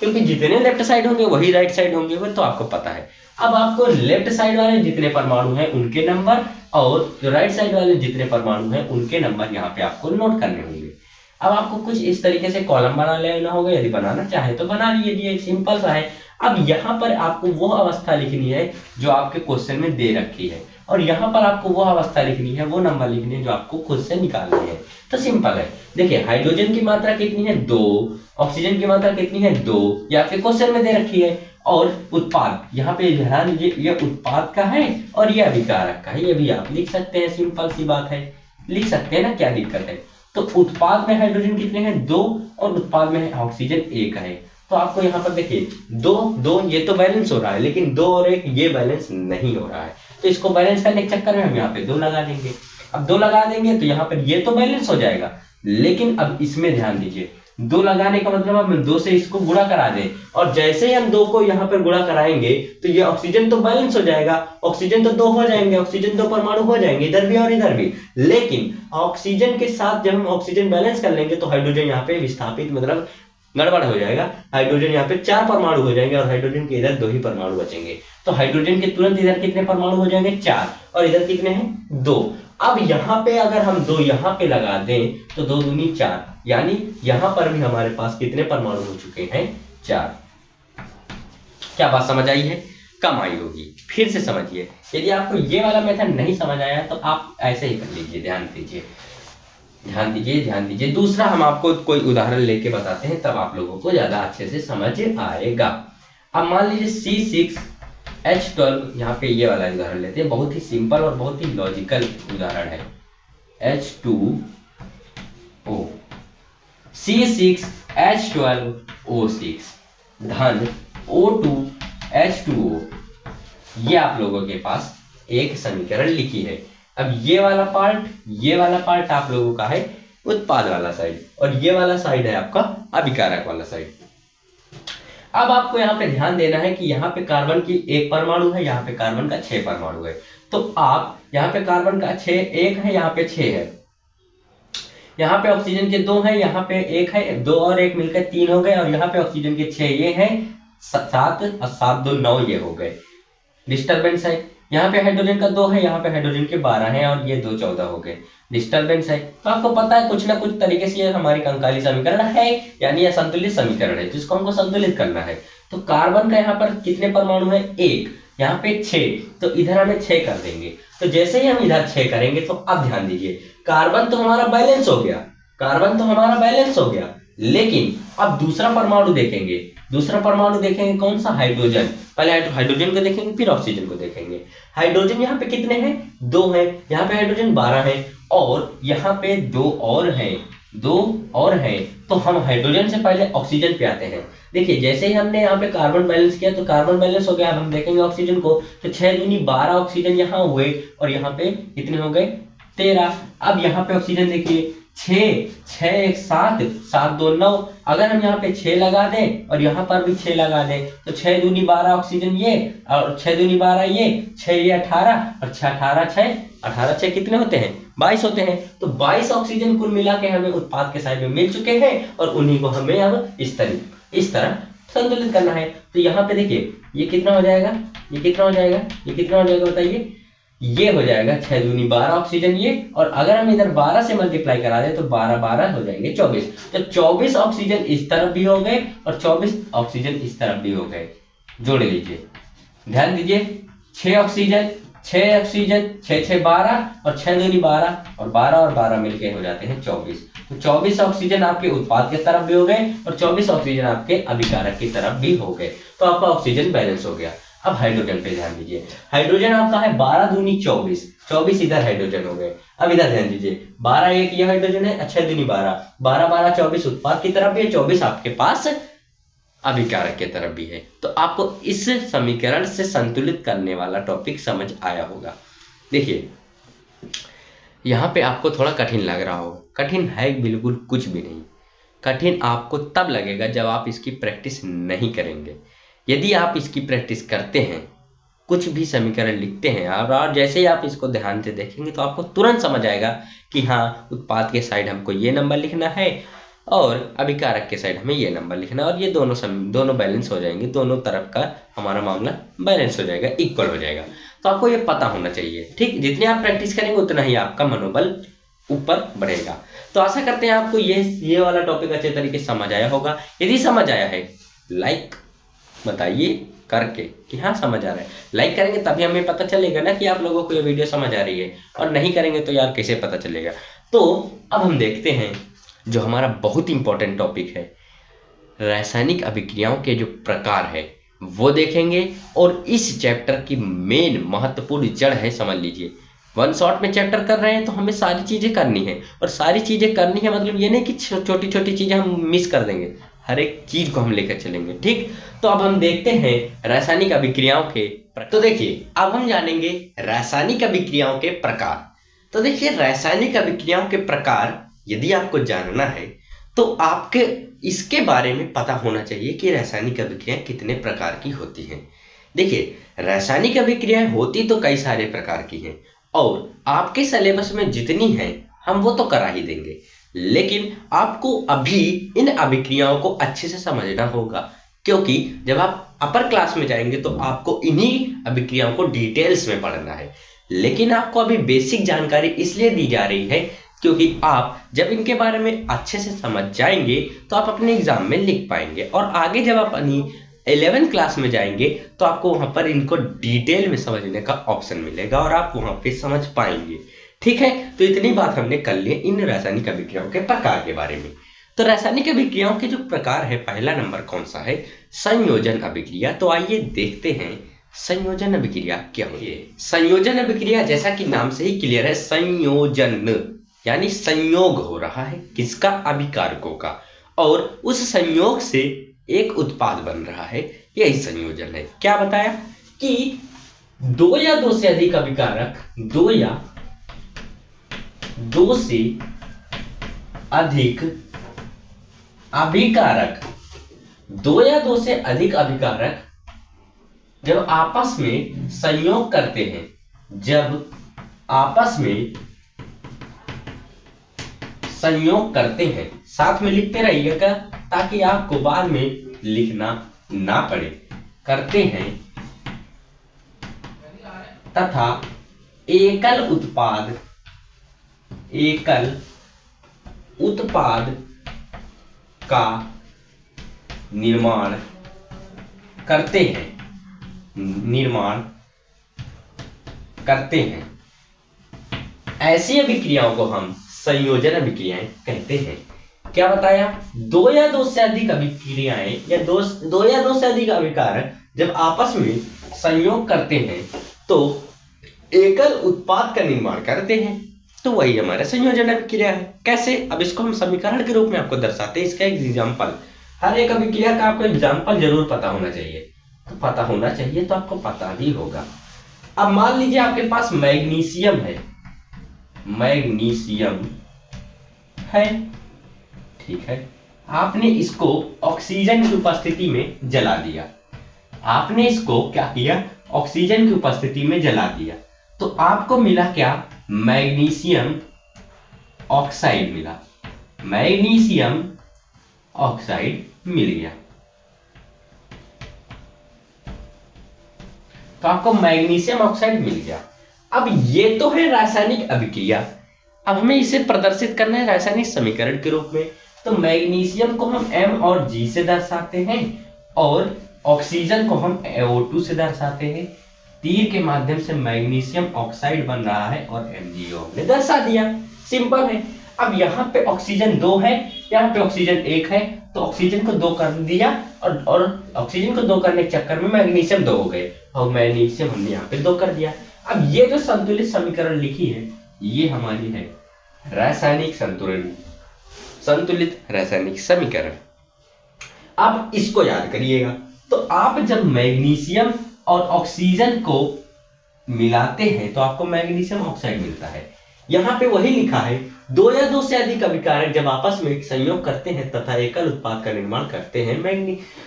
क्योंकि जितने लेफ्ट साइड होंगे वही राइट साइड होंगे, वो तो आपको पता है। अब आपको लेफ्ट साइड वाले जितने परमाणु हैं उनके नंबर और जो राइट साइड वाले जितने परमाणु हैं उनके नंबर यहाँ पे आपको नोट करने होंगे। अब आपको कुछ इस तरीके से कॉलम बना लेना होगा, यदि बनाना चाहे तो बना लीजिए, सिंपल सा है। अब यहाँ पर आपको वो अवस्था लिखनी है जो आपके क्वेश्चन में दे रखी है, और यहाँ पर आपको वो अवस्था लिखनी है, वो नंबर लिखने हैं जो आपको खुद से निकालनी है। तो सिंपल है। देखिए हाइड्रोजन की मात्रा कितनी है? 2। ऑक्सीजन की मात्रा कितनी है? 2। ये आपके क्वेश्चन में दे रखी है। और उत्पाद यहाँ पे ध्यान दीजिए, ये उत्पाद का है और ये अभिकारक का है, ये भी आप लिख सकते हैं, सिंपल सी बात है, लिख सकते हैं ना, क्या दिक्कत है। तो उत्पाद में हाइड्रोजन कितने हैं? 2 और उत्पाद में ऑक्सीजन 1 है। तो आपको यहाँ पर देखिए 2 ये तो बैलेंस हो रहा है, लेकिन 2 और 1 ये बैलेंस नहीं हो रहा है। तो इसको बैलेंस करने के चक्कर में हम यहाँ पे 2 लगा देंगे। अब 2 लगा देंगे तो यहाँ पर ये तो बैलेंस हो जाएगा, लेकिन अब इसमें ध्यान दीजिए, 2 लगाने का मतलब हम 2 से इसको गुणा करा दें, और जैसे ही हम 2 को यहाँ पर गुणा कराएंगे तो ये ऑक्सीजन तो बैलेंस हो जाएगा, ऑक्सीजन तो 2 हो जाएंगे, ऑक्सीजन 2 परमाणु हो जाएंगे इधर भी और इधर भी। लेकिन ऑक्सीजन के साथ जब हम ऑक्सीजन बैलेंस कर लेंगे तो हाइड्रोजन यहाँ पे विस्थापित मतलब गड़बड़ हो जाएगा, हाइड्रोजन यहाँ पे 4 परमाणु हो जाएंगे और हाइड्रोजन के इधर 2 ही परमाणु बचेंगे। तो हाइड्रोजन के तुरंत इधर कितने परमाणु हो जाएंगे? 4, और इधर कितने हैं? 2। अब यहाँ पे अगर हम 2 यहाँ पे लगा दें तो 2 दूनी 4, यानी यहाँ पर भी हमारे पास कितने परमाणु हो चुके हैं? 4। क्या बात समझ आई है? कम आई होगी। फिर से समझिए, यदि आपको ये वाला मेथड नहीं समझ आया तो आप ऐसे ही कर लीजिए। ध्यान दीजिए, ध्यान दीजिए, ध्यान दीजिए। दूसरा हम आपको कोई उदाहरण लेके बताते हैं, तब आप लोगों को ज्यादा अच्छे से समझ आएगा। अब मान लीजिए C6H12, यहाँ पे ये वाला उदाहरण लेते हैं, बहुत ही सिंपल और बहुत ही लॉजिकल उदाहरण है। H2O, C6H12O6 धन O2H2O, ये आप लोगों के पास एक समीकरण लिखी है। अब ये वाला पार्ट आप लोगों का है उत्पाद वाला साइड, और ये वाला साइड है आपका अभिकारक वाला साइड। अब आपको यहाँ पे ध्यान देना है कि यहाँ पे कार्बन की 1 परमाणु है, यहाँ पे कार्बन का 6 परमाणु है। तो आप यहाँ पे कार्बन का 1 है, यहाँ पे 6 है, यहाँ पे ऑक्सीजन के 2 है, यहाँ पे 1 है, 2 और 1 मिलकर 3 हो गए, और यहाँ पे ऑक्सीजन के 6 ये है, 7 और 7 2 9 ये हो गए। डिस्टर्बेंस है, यहाँ पे हाइड्रोजन का 2 है, यहाँ पे हाइड्रोजन के 12 हैं और ये 2 14 हो गए। डिस्टर्बेंस है, तो आपको पता है कुछ ना कुछ तरीके से ये हमारी कंकाली समीकरण है, यानी यह संतुलित समीकरण है जिसको हमको संतुलित करना है। तो कार्बन का यहाँ पर कितने परमाणु है? 1, यहाँ पे 6, तो इधर हमें 6 कर देंगे। तो जैसे ही हम इधर 6 करेंगे तो अब ध्यान दीजिए, कार्बन तो हमारा बैलेंस हो गया, कार्बन तो हमारा बैलेंस हो गया, लेकिन अब दूसरा परमाणु देखेंगे। दूसरा परमाणु देखेंगे कौन सा? हाइड्रोजन। पहले हाइड्रोजन को देखेंगे फिर ऑक्सीजन को देखेंगे। हाइड्रोजन यहाँ पे कितने हैं? 2 हैं, यहाँ पे हाइड्रोजन 12 है और यहाँ पे 2 और हैं, 2 और हैं। तो हम हाइड्रोजन से पहले ऑक्सीजन पे आते हैं। देखिए जैसे ही हमने यहाँ पे कार्बन बैलेंस किया तो कार्बन बैलेंस हो गया। अब हम देखेंगे ऑक्सीजन को, तो 6 दूनी 12 ऑक्सीजन यहाँ हुए और यहाँ पे कितने हो गए? 13। अब यहाँ पे ऑक्सीजन देखिए 6, 6 1 7, 7 2 9। अगर हम यहाँ पे 6 लगा दें और यहाँ पर भी 6 लगा दें तो 6 दूनी 12 ऑक्सीजन ये और 6 दूनी 12 ये, 6 ये 18 और 6 18 6 18 6 कितने होते हैं? 22 होते हैं। तो 22 ऑक्सीजन कुल मिला के हमें उत्पाद के साइड में मिल चुके हैं और उन्हीं को हमें अब इस तरह संतुलित करना है। तो यहाँ पे देखिए ये कितना हो जाएगा, ये कितना हो जाएगा, ये कितना हो जाएगा बताइए? ये हो जाएगा 6 दूनी 12 ऑक्सीजन ये, और अगर हम इधर 12 से मल्टीप्लाई करा दें तो 12 12 हो जाएंगे 24। तो 24 ऑक्सीजन इस तरफ भी हो गए और 24 ऑक्सीजन इस तरफ भी हो गए। जोड़ लीजिए, ध्यान दीजिए, 6 ऑक्सीजन 6 ऑक्सीजन 6 6 12 और 6 दूनी 12 और 12 मिलके हो जाते हैं 24। तो 24 ऑक्सीजन आपके उत्पाद की तरफ भी हो गए और 24 ऑक्सीजन आपके अभिकारक की तरफ भी हो गए। तो आपका ऑक्सीजन बैलेंस हो गया। अब हाइड्रोजन पे ध्यान दीजिए, हाइड्रोजन आपका है 12 दूनी 24, 24 इधर हाइड्रोजन हो गए। अब इधर ध्यान दीजिए, 12 एक ये हाइड्रोजन है, 6 दूनी 12, 12 12 24 उत्पाद की तरफ भी है, 24 आपके पास अभिकारक की तरफ भी है। तो आपको इस समीकरण से संतुलित करने वाला टॉपिक समझ आया होगा। देखिए यहाँ पे आपको थोड़ा कठिन लग रहा हो, कठिन है बिल्कुल कुछ भी नहीं। कठिन आपको तब लगेगा जब आप इसकी प्रैक्टिस नहीं करेंगे। यदि आप इसकी प्रैक्टिस करते हैं, कुछ भी समीकरण लिखते हैं और जैसे ही आप इसको ध्यान से देखेंगे तो आपको तुरंत समझ आएगा कि हाँ उत्पाद के साइड हमको ये नंबर लिखना है और अभिकारक के साइड हमें ये नंबर लिखना है, और ये दोनों बैलेंस हो जाएंगे, दोनों तरफ का हमारा मामला बैलेंस हो जाएगा, इक्वल हो जाएगा। तो आपको ये पता होना चाहिए, ठीक। जितने आप प्रैक्टिस करेंगे उतना ही आपका मनोबल ऊपर बढ़ेगा। तो आशा करते हैं आपको ये वाला टॉपिक अच्छे तरीके से समझ आया होगा। यदि समझ आया है लाइक बताइए करके कि हाँ समझ आ रहा है। लाइक करेंगे तभी हमें पता चलेगा ना कि आप लोगों को ये वीडियो समझ आ रही है, और नहीं करेंगे तो यार कैसे पता चलेगा। तो अब हम देखते हैं जो हमारा बहुत इंपॉर्टेंट टॉपिक है, रासायनिक अभिक्रियाओं के जो प्रकार है वो देखेंगे। और इस चैप्टर की मेन महत्वपूर्ण जड़ है, समझ लीजिए। वन शॉट में चैप्टर कर रहे हैं तो हमें सारी चीजें करनी है, और सारी चीजें करनी है मतलब ये नहीं कि छोटी छोटी चीजें हम मिस कर देंगे, हर एक चीज को हम लेकर चलेंगे, ठीक। तो अब हम देखते हैं रासायनिक अभिक्रियाओं के प्रकार। तो देखिए अब हम जानेंगे रासायनिक अभिक्रियाओं के प्रकार। तो देखिए रासायनिक अभिक्रियाओं के प्रकार यदि आपको जानना है तो आपके इसके बारे में पता होना चाहिए कि रासायनिक अभिक्रियाएं कितने प्रकार की होती हैं। देखिए रासायनिक अभिक्रियाएं होती तो कई सारे प्रकार की हैं, और आपके सिलेबस में जितनी हैं हम वो तो करा ही देंगे, लेकिन आपको अभी इन अभिक्रियाओं को अच्छे से समझना होगा, क्योंकि जब आप अपर क्लास में जाएंगे तो आपको इन्हीं अभिक्रियाओं को डिटेल्स में पढ़ना है। लेकिन आपको अभी बेसिक जानकारी इसलिए दी जा रही है क्योंकि आप जब इनके बारे में अच्छे से समझ जाएंगे तो आप अपने एग्जाम में लिख पाएंगे, और आगे जब आप अपनी 11th क्लास में जाएंगे तो आपको वहां पर इनको डिटेल में समझने का ऑप्शन मिलेगा और आप वहां पे समझ पाएंगे, ठीक है। तो इतनी बात हमने कर ली इन रासायनिक अभिक्रियाओं के प्रकार के बारे में। तो रासायनिक अभिक्रियाओं के जो प्रकार है, पहला नंबर कौन सा है? संयोजन अभिक्रिया। तो आइए देखते हैं संयोजन अभिक्रिया क्या है। संयोजन अभिक्रिया जैसा कि नाम से ही क्लियर है, संयोजन यानी संयोग हो रहा है किसका? अभिकारकों का, और उस संयोग से एक उत्पाद बन रहा है, यही संयोजन है। क्या बताया कि 2 या 2 से अधिक अभिकारक, 2 या 2 से अधिक अभिकारक, 2 या 2 से अधिक अभिकारक जब आपस में संयोग करते हैं, जब आपस में संयोग करते हैं, साथ में लिखते रहिएगा ताकि आपको बाद में लिखना ना पड़े। करते हैं तथा एकल उत्पाद का निर्माण करते हैं ऐसी अभिक्रियाओं को हम संयोजन अभिक्रियाएं कहते हैं। क्या बताया? दो या दो से अधिक अभिक्रियाएं या दो या दो से अधिक अभिकारक जब आपस में संयोग करते हैं तो एकल उत्पाद का निर्माण करते हैं, तो वही हमारा संयोजन अभिक्रिया है। कैसे? अब इसको हम समीकरण के रूप में आपको दर्शाते हैं। इसका एक एग्जाम्पल, हर एक अभिक्रिया का आपको एग्जाम्पल जरूर पता होना चाहिए, तो पता होना चाहिए तो आपको पता भी होगा। अब मान लीजिए आपके पास मैग्नीशियम है, ठीक है, आपने इसको ऑक्सीजन की उपस्थिति में जला दिया। आपने इसको क्या किया? ऑक्सीजन की उपस्थिति में जला दिया, तो आपको मिला क्या? मैग्नीशियम ऑक्साइड मिला। मैग्नीशियम ऑक्साइड मिल गया, तो आपको मैग्नीशियम ऑक्साइड मिल गया। अब ये तो है रासायनिक अभिक्रिया, अब हमें इसे प्रदर्शित करना है रासायनिक समीकरण के रूप में। तो मैग्नीशियम को हम M और G से दर्शाते हैं और ऑक्सीजन को हम AO2 से दर्शाते हैं। तीर के माध्यम से मैग्नीशियम ऑक्साइड बन रहा है और MgO हमने दर्शा दिया। सिंपल है। अब यहाँ पे ऑक्सीजन 2 है, यहाँ पे ऑक्सीजन 1 है, तो ऑक्सीजन को 2 कर दिया और ऑक्सीजन को 2 करने के चक्कर में मैग्नीशियम 2 हो गए और मैग्नीशियम हमने यहाँ पे 2 कर दिया। अब ये जो संतुलित समीकरण लिखी है ये हमारी है संतुलित रासायनिक समीकरण। अब इसको याद करिएगा, तो आप जब मैग्नीशियम और ऑक्सीजन को मिलाते हैं तो आपको मैग्नीशियम ऑक्साइड मिलता है। यहाँ पे वही लिखा है, दो या दो से अधिक अभिकारक जब आपस में संयोग करते हैं तथा एकल उत्पाद का निर्माण करते हैं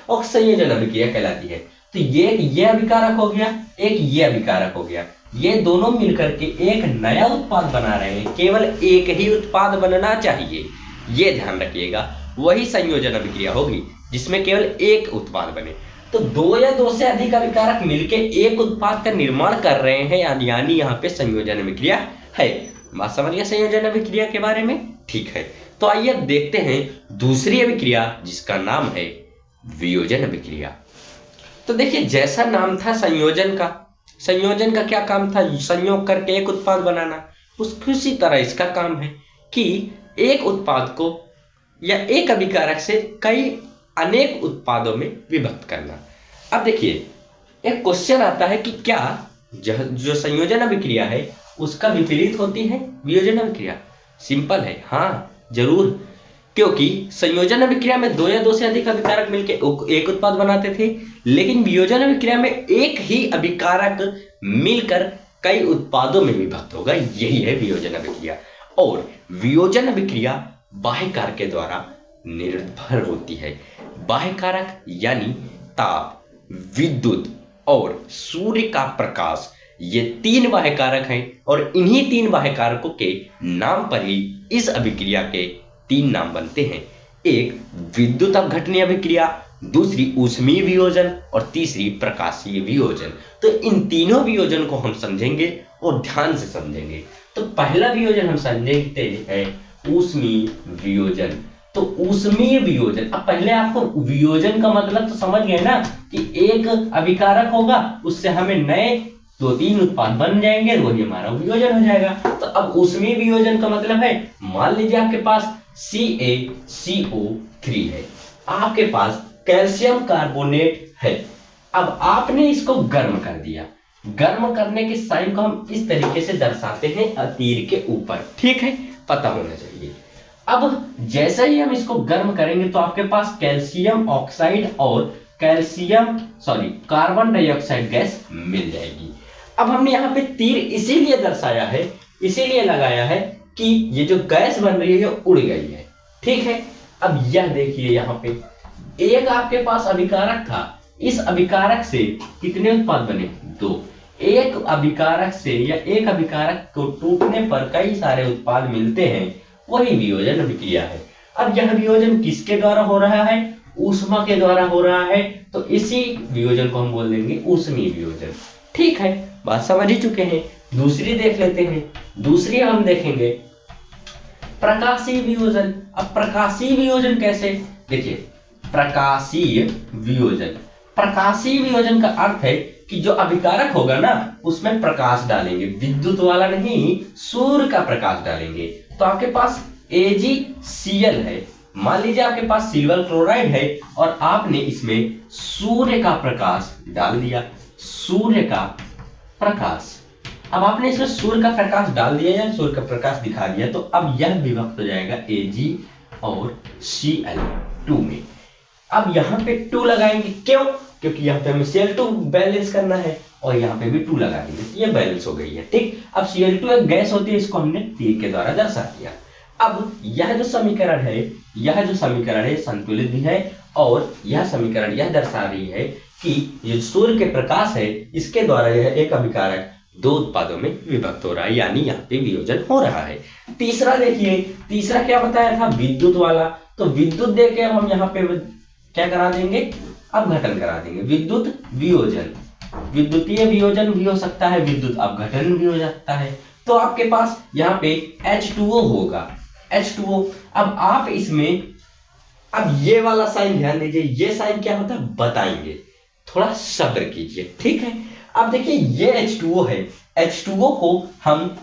और संयोजन अभिक्रिया कहलाती है। तो ये अभिकारक हो गया, एक ये अभिकारक हो गया, ये दोनों मिलकर के एक नया उत्पाद बना रहे हैं। केवल एक ही उत्पाद बनना चाहिए, ये ध्यान रखिएगा। वही संयोजन अभिक्रिया होगी जिसमें केवल एक उत्पाद बने। तो दो या दो से अधिक अभिकारक मिलके एक उत्पाद का निर्माण कर रहे हैं, यानी यहाँ पे संयोजन अभिक्रिया है। बात समझ गया संयोजन अभिक्रिया के बारे में? ठीक है, तो आइए अब देखते हैं दूसरी अभिक्रिया जिसका नाम है वियोजन अभिक्रिया। तो देखिए, जैसा नाम था संयोजन का क्या काम था? संयोग करके एक उत्पाद बनाना। उसी तरह इसका काम है कि एक उत्पाद को या एक अभिकारक से कई अनेक उत्पादों में विभक्त करना। अब देखिए, एक क्वेश्चन आता है कि क्या जो संयोजन अभिक्रिया है उसका विपरीत होती है वियोजन अभिक्रिया? सिंपल है, हाँ जरूर, क्योंकि संयोजन अभिक्रिया में दो या दो से अधिक अभिकारक मिलकर एक उत्पाद बनाते थे, लेकिन वियोजन अभिक्रिया में एक ही अभिकारक मिलकर कई उत्पादों में विभक्त होगा। यही है वियोजन अभिक्रिया। और वियोजन अभिक्रिया बाह्य कारक के द्वारा निर्भर होती है। बाह्य कारक यानी ताप, विद्युत और सूर्य का प्रकाश, ये तीन बाह्य कारक हैं और इन्हीं तीन बाह्य कारकों के नाम पर ही इस अभिक्रिया के तीन नाम बनते हैं। एक विद्युत अपघटनीय अभिक्रिया, दूसरी ऊष्मीय वियोजन और तीसरी प्रकाशीय वियोजन। तो इन तीनों वियोजन को हम समझेंगे और ध्यान से समझेंगे। तो पहला वियोजन हम समझते हैं ऊष्मीय वियोजन। तो ऊष्मीय वियोजन, अब पहले आपको वियोजन का मतलब तो समझ गए ना कि एक अभिकारक होगा, उससे हमें नए 2-3 उत्पाद बन जाएंगे, वही हमारा वियोजन हो जाएगा। तो अब ऊष्मीय वियोजन का मतलब है, मान लीजिए आपके पास CaCO3 है, आपके पास कैल्शियम कार्बोनेट है। अब आपने इसको गर्म कर दिया। गर्म करने के साइन को हम इस तरीके से दर्शाते हैं तीर के ऊपर, ठीक है, पता होना चाहिए। अब जैसे ही हम इसको गर्म करेंगे तो आपके पास कैल्शियम ऑक्साइड और कार्बन डाइऑक्साइड गैस मिल जाएगी। अब हमने यहाँ पे तीर इसीलिए दर्शाया है, इसीलिए लगाया है कि ये जो गैस बन रही है उड़ गई है, ठीक है। अब यह देखिए, यहाँ पे एक आपके पास अभिकारक था, इस अभिकारक से कितने उत्पाद बने? 2। एक अभिकारक से या एक अभिकारक को टूटने पर कई सारे उत्पाद मिलते हैं, वही वियोजन अभिक्रिया है। अब यह वियोजन किसके द्वारा हो रहा है? ऊष्मा के द्वारा हो रहा है, तो इसी वियोजन को हम बोल देंगे ऊष्मीय वियोजन। ठीक है, बात समझ ही चुके हैं। दूसरी देख लेते हैं। दूसरी हम देखेंगे प्रकाशीय वियोजन। अब प्रकाशीय वियोजन कैसे, देखिए प्रकाशीय वियोजन, प्रकाशीय वियोजन का अर्थ है कि जो अभिकारक होगा ना उसमें प्रकाश डालेंगे, विद्युत वाला नहीं, सूर्य का प्रकाश डालेंगे। तो आपके पास AgCl है, मान लीजिए आपके पास सिल्वर क्लोराइड है और आपने इसमें सूर्य का प्रकाश डाल दिया, सूर्य का प्रकाश। अब आपने इसमें सूर्य का प्रकाश डाल दिया या सूर्य का प्रकाश दिखा दिया, तो अब यह विभक्त हो जाएगा Ag और Cl2 में। अब यहाँ पे 2 लगाएंगे, क्यों? क्योंकि यहाँ पे हमें Cl2 बैलेंस करना है और यहाँ पे भी 2 लगा देंगे, ये बैलेंस हो गई है। ठीक, अब Cl2 एक गैस होती है, इसको हमने तीर के द्वारा दर्शा दिया। अब यह जो समीकरण है संतुलित भी है और यह समीकरण यह दर्शा रही है कि ये सूर्य के प्रकाश है, इसके द्वारा यह एक अभिकारक 2 उत्पादों में विभक्त हो रहा है, यानी यहाँ पे वियोजन हो रहा है। तीसरा देखिए, तीसरा क्या बताया था, विद्युत वाला। तो विद्युत देके हम यहाँ पे क्या करा देंगे, अपघटन करा देंगे, विद्युत वियोजन। विद्युतीय वियोजन भी हो सकता है, विद्युत अपघटन भी हो सकता है। तो आपके पास यहाँ पे H2O होगा, H2O। अब आप इसमें, अब ये वाला साइन ध्यान दीजिए, ये साइन क्या होता है बताएंगे, थोड़ा सब्र कीजिए, ठीक है। अब देखिए ये H2O है, H2O को हम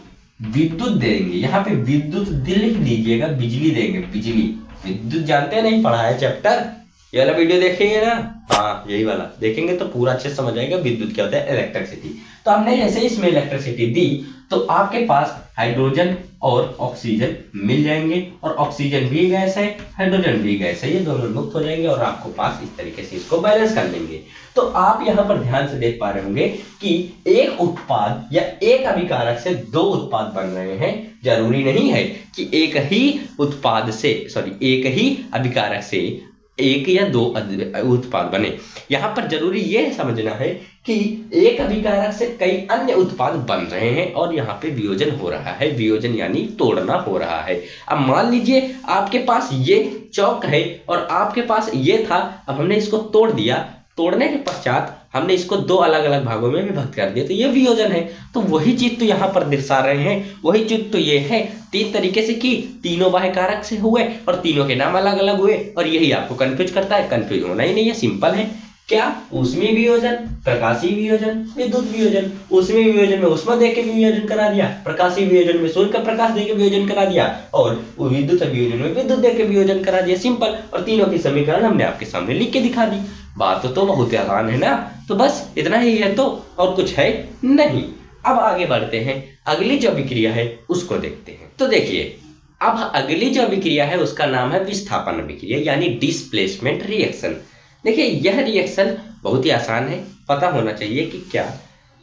विद्युत देंगे, यहाँ पे विद्युत लिख दीजिएगा, बिजली देंगे, बिजली। विद्युत जानते हैं, नहीं पढ़ा है चैप्टर, ये वाला वीडियो देखेंगे ना, हाँ यही वाला देखेंगे तो पूरा अच्छे से समझ आएगा विद्युत क्या होता है, इलेक्ट्रिसिटी। तो हमने जैसे इसमें इलेक्ट्रिसिटी दी तो आपके पास हाइड्रोजन और ऑक्सीजन मिल जाएंगे, और ऑक्सीजन भी गैस है, हाइड्रोजन भी गैस है, ये दोनों मुक्त हो जाएंगे और आपको पास इस तरीके से इसको बैलेंस कर लेंगे। तो आप यहाँ पर ध्यान से देख पा रहे होंगे कि एक उत्पाद या एक अभिकारक से 2 उत्पाद बन रहे हैं। जरूरी नहीं है कि एक ही उत्पाद से, एक ही अभिकारक से 1 या 2 उत्पाद बने। यहाँ पर जरूरी यह समझना है कि एक अभिकारक से कई अन्य उत्पाद बन रहे हैं और यहाँ पे वियोजन हो रहा है, वियोजन यानी तोड़ना हो रहा है। अब मान लीजिए आपके पास ये चौक है और आपके पास ये था, अब हमने इसको तोड़ दिया, तोड़ने के पश्चात हमने इसको 2 अलग अलग भागों में विभक्त कर दिया, तो ये वियोजन है। तो वही चीज तो यहाँ पर दर्शा रहे हैं, वही चीज तो ये है, 3 तरीके से की, तीनों बाह्य कारक से हुए और तीनों के नाम अलग अलग हुए, और यही आपको कंफ्यूज करता है। कंफ्यूज होना ही नहीं है, सिंपल है। क्या? ऊष्मीय वियोजन, प्रकाशीय वियोजन, विद्युत वियोजन। ऊष्मीय वियोजन में ऊष्मा देके वियोजन करा दिया, प्रकाशीय वियोजन में सूर्य का प्रकाश देके वियोजन करा दिया, और विद्युत वियोजन में विद्युत देके वियोजन करा दिया, सिंपल। और तीनों की समीकरण हमने आपके सामने लिख के दिखा दी। बात तो बहुत ही आसान है ना, तो बस इतना ही है, तो और कुछ है नहीं। अब आगे बढ़ते हैं, अगली जो अभिक्रिया है उसको देखते हैं। तो देखिए, अब अगली जो अभिक्रिया है उसका नाम है विस्थापन अभिक्रिया, यानी डिस्प्लेसमेंट रिएक्शन। देखिए यह रिएक्शन बहुत ही आसान है, पता होना चाहिए कि क्या,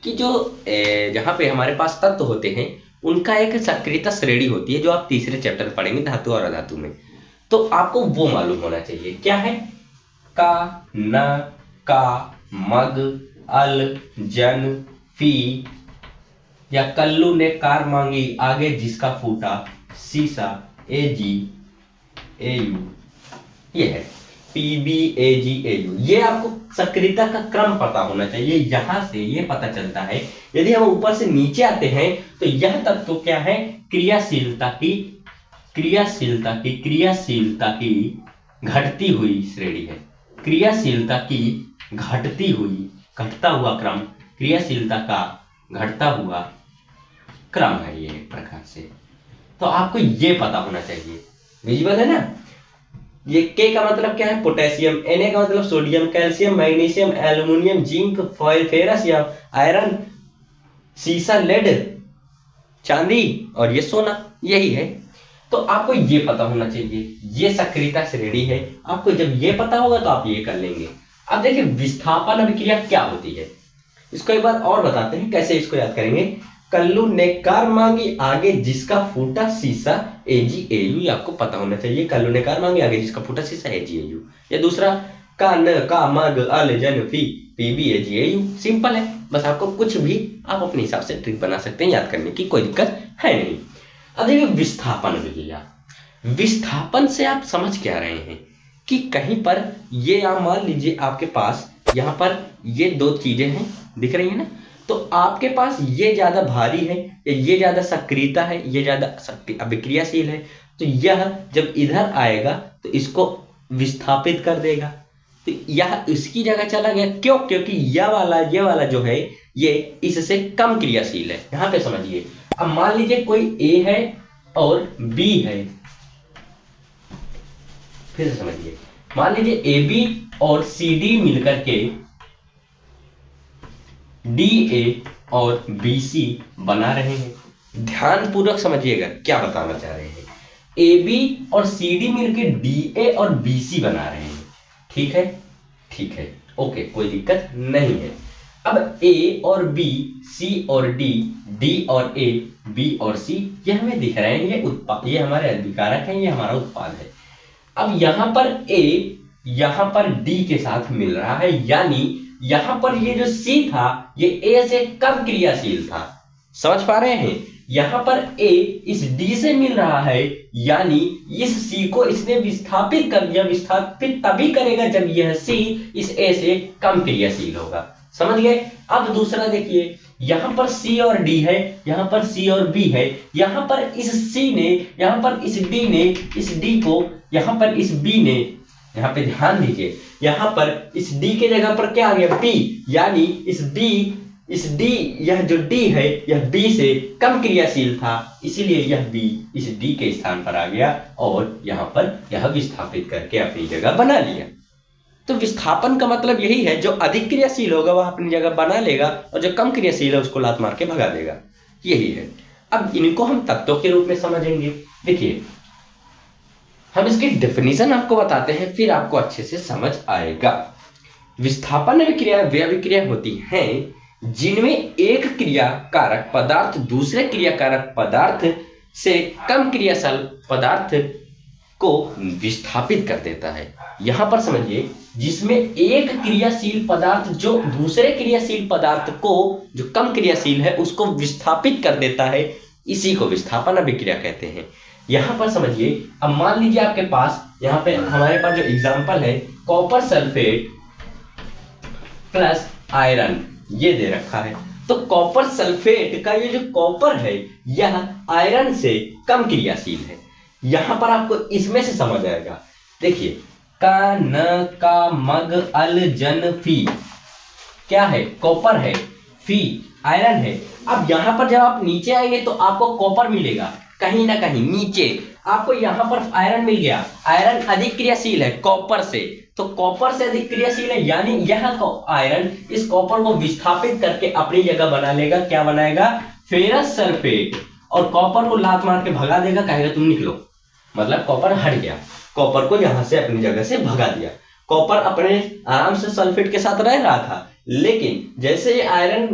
कि जो जहाँ पे हमारे पास तत्व होते हैं उनका एक सक्रियता श्रेणी होती है, जो आप तीसरे चैप्टर में पढ़ेंगे, धातु और अधातु में। तो आपको वो मालूम होना चाहिए, क्या है? का, न, का, मग, अल, जन, फी, या कल्लू ने कार मांगी, आगे जिसका फूटा सीसा, Ag, Au, ये है Pb, Ag, Au। ये आपको सक्रियता का क्रम पता होना चाहिए। यहां से ये पता चलता है, यदि हम ऊपर से नीचे आते हैं तो यह तत्व क्या है? क्रियाशीलता की घटती हुई श्रेणी है। क्रियाशीलता की घटता हुआ क्रम, क्रियाशीलता का घटता हुआ क्रम है ये एक प्रकार से। तो आपको ये पता होना चाहिए, विजुअल है ना। ये K का मतलब क्या है? पोटेशियम, Na का मतलब sodium, calcium, magnesium, aluminium, zinc, foil, ferrous या आयरन, सीसा, लेड, चांदी, और ये सोना, यही है। तो आपको ये पता होना चाहिए, ये सक्रियता श्रेणी है। आपको जब ये पता होगा तो आप ये कर लेंगे। अब देखिए विस्थापन अभिक्रिया क्या होती है, इसको एक बार और बताते हैं कैसे इसको याद करेंगे। कल्लू ने कार मांगी, आगे जिसका फूटा सीसा, Ag, Au, ये आपको पता होना चाहिए। कल्लू ने कार मांगी, आगे जिसका फूटा सीसा, Ag, Au। या दूसरा का, न, का, मग, अल, जन, फी, Pb, Ag, Au, सिंपल है। बस आपको कुछ भी आप अपने हिसाब से ट्रिक बना सकते हैं, याद करने की कोई दिक्कत है नहीं। अब देखिए विस्थापन अभिक्रिया, विस्थापन से आप समझ क्या रहे हैं कि कहीं पर ये, आप मान लीजिए आपके पास यहाँ पर ये 2 चीजें हैं, दिख रही है ना, तो आपके पास ये ज्यादा भारी है या ये ज्यादा सक्रियता है, ये ज्यादा अभिक्रियाशील है, तो यह जब इधर आएगा तो इसको विस्थापित कर देगा, तो यह इसकी जगह चला गया। क्यों? क्योंकि ये वाला जो है ये इससे कम क्रियाशील है। यहां पे समझिए, अब मान लीजिए कोई ए है और बी है, फिर से समझिए, मान लीजिए ए बी और सी डी मिलकर के डी ए और बी सी बना रहे हैं। ध्यान पूर्वक समझिएगा क्या बताना चाह रहे हैं। ए बी और सी डी मिलकर डी ए और बी सी बना रहे हैं। ठीक है, ठीक है, ओके, कोई दिक्कत नहीं है। अब ए और बी, सी और डी, डी और ए, बी और सी, ये हमें दिख रहे हैं, ये उत्पाद, ये हमारे अभिकारक हैं, ये हमारा उत्पाद है। अब यहां पर ए यहां पर डी के साथ मिल रहा है, यानी यहां पर ये जो सी था ये ए से कम क्रियाशील था। समझ पा रहे हैं? यहां पर ए इस डी से मिल रहा है, यानी इस सी को इसने विस्थापित कर दिया। विस्थापित तभी करेगा जब यह सी इस ए से कम क्रियाशील होगा। समझ गए? अब दूसरा देखिए, यहां पर सी और डी है, यहां पर सी और बी है, यहां पर इस सी ने, यहां पर इस डी ने इस डी को, यहां पर इस बी ने, यहां पे ध्यान दीजिए, यहां पर इस डी के जगह पर क्या आ गया? बी, यानी इस डी, यह जो डी है यह बी से कम क्रियाशील था, इसीलिए यह बी इस डी के स्थान पर आ गया और यहां पर यह विस्थापित करके अपनी जगह बना लिया। तो विस्थापन का मतलब यही है, जो अधिक क्रियाशील होगा वह अपनी जगह बना लेगा और जो कम क्रियाशील है उसको लात मार के भगा देगा। यही है। अब इनको हम तत्वों के रूप में समझेंगे। देखिए, हम इसकी डेफिनेशन आपको बताते हैं, फिर आपको अच्छे से समझ आएगा। विस्थापन अभिक्रिया वे अभिक्रिया होती हैं जिनमें एक क्रिया कारक पदार्थ दूसरे क्रिया कारक पदार्थ से कम क्रियाशील पदार्थ को विस्थापित कर देता है। यहां पर समझिए, जिसमें एक क्रियाशील पदार्थ जो दूसरे क्रियाशील पदार्थ को, जो कम क्रियाशील है, उसको विस्थापित कर देता है, इसी को विस्थापन अभिक्रिया कहते हैं। यहां पर समझिए, अब मान लीजिए आपके पास, यहां पे हमारे पास जो एग्जांपल है, कॉपर सल्फेट प्लस आयरन, ये दे रखा है। तो कॉपर सल्फेट का ये जो कॉपर है यह आयरन से कम क्रियाशील है। यहां पर आपको इसमें से समझ आएगा। देखिए, का, न, का, मग, अल, जन, फी, क्या है? कॉपर है, फी आयरन है। अब यहां पर जब आप नीचे आएंगे तो आपको कॉपर मिलेगा, कहीं ना कहीं नीचे आपको यहां पर आयरन मिल गया। आयरन अधिक क्रियाशील है कॉपर से, तो कॉपर से अधिक क्रियाशील है, यानी यह आयरन इस कॉपर को विस्थापित करके अपनी जगह बना लेगा। क्या बनाएगा? फेरस सल्फेट, और कॉपर को लात मार के भगा देगा, कहेगा तुम निकलो, मतलब कॉपर हट गया, कॉपर को यहां से अपनी जगह से भगा दिया। कॉपर अपने आराम से सल्फेट के साथ रह रहा था, लेकिन जैसे आयरन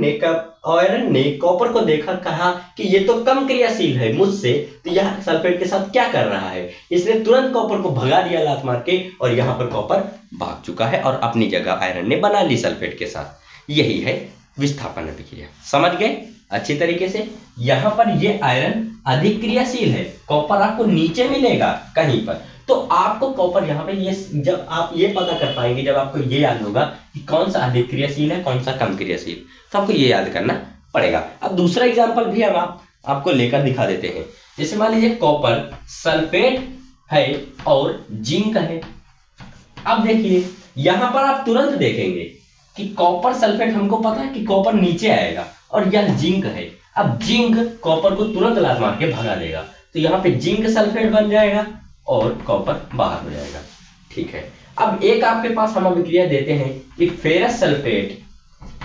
ने कॉपर को देखा, कहा कि ये तो कम क्रियाशील है मुझसे, तो यह सल्फेट के साथ क्या कर रहा है, इसने तुरंत कॉपर को भगा दिया लात मार के, और यहां पर कॉपर भाग चुका है और अपनी जगह आयरन ने बना ली सल्फेट के साथ। यही है विस्थापन अभिक्रिया। समझ गए अच्छी तरीके से? यहां पर ये आयरन अधिक क्रियाशील है, कॉपर आपको नीचे मिलेगा कहीं पर, तो आपको कॉपर यहाँ पे ये, जब आप ये पता कर पाएंगे, जब आपको ये याद होगा कि कौन सा अधिक क्रियाशील है, कौन सा कम क्रियाशील, तो आपको ये याद करना पड़ेगा। अब दूसरा एग्जांपल भी हम आपको लेकर दिखा देते हैं। जैसे मान लीजिए कॉपर सल्फेट है और जिंक है। अब देखिए, यहां पर आप तुरंत देखेंगे कि कॉपर सल्फेट, हमको पता है कि कॉपर नीचे आएगा और यह जिंक है। अब जिंक कॉपर को तुरंत लात मार के भगा देगा, तो यहाँ पे जिंक सल्फेट बन जाएगा और कॉपर बाहर हो जाएगा। ठीक है, अब एक आपके पास हम अभिक्रिया देते हैं कि फेरस सल्फेट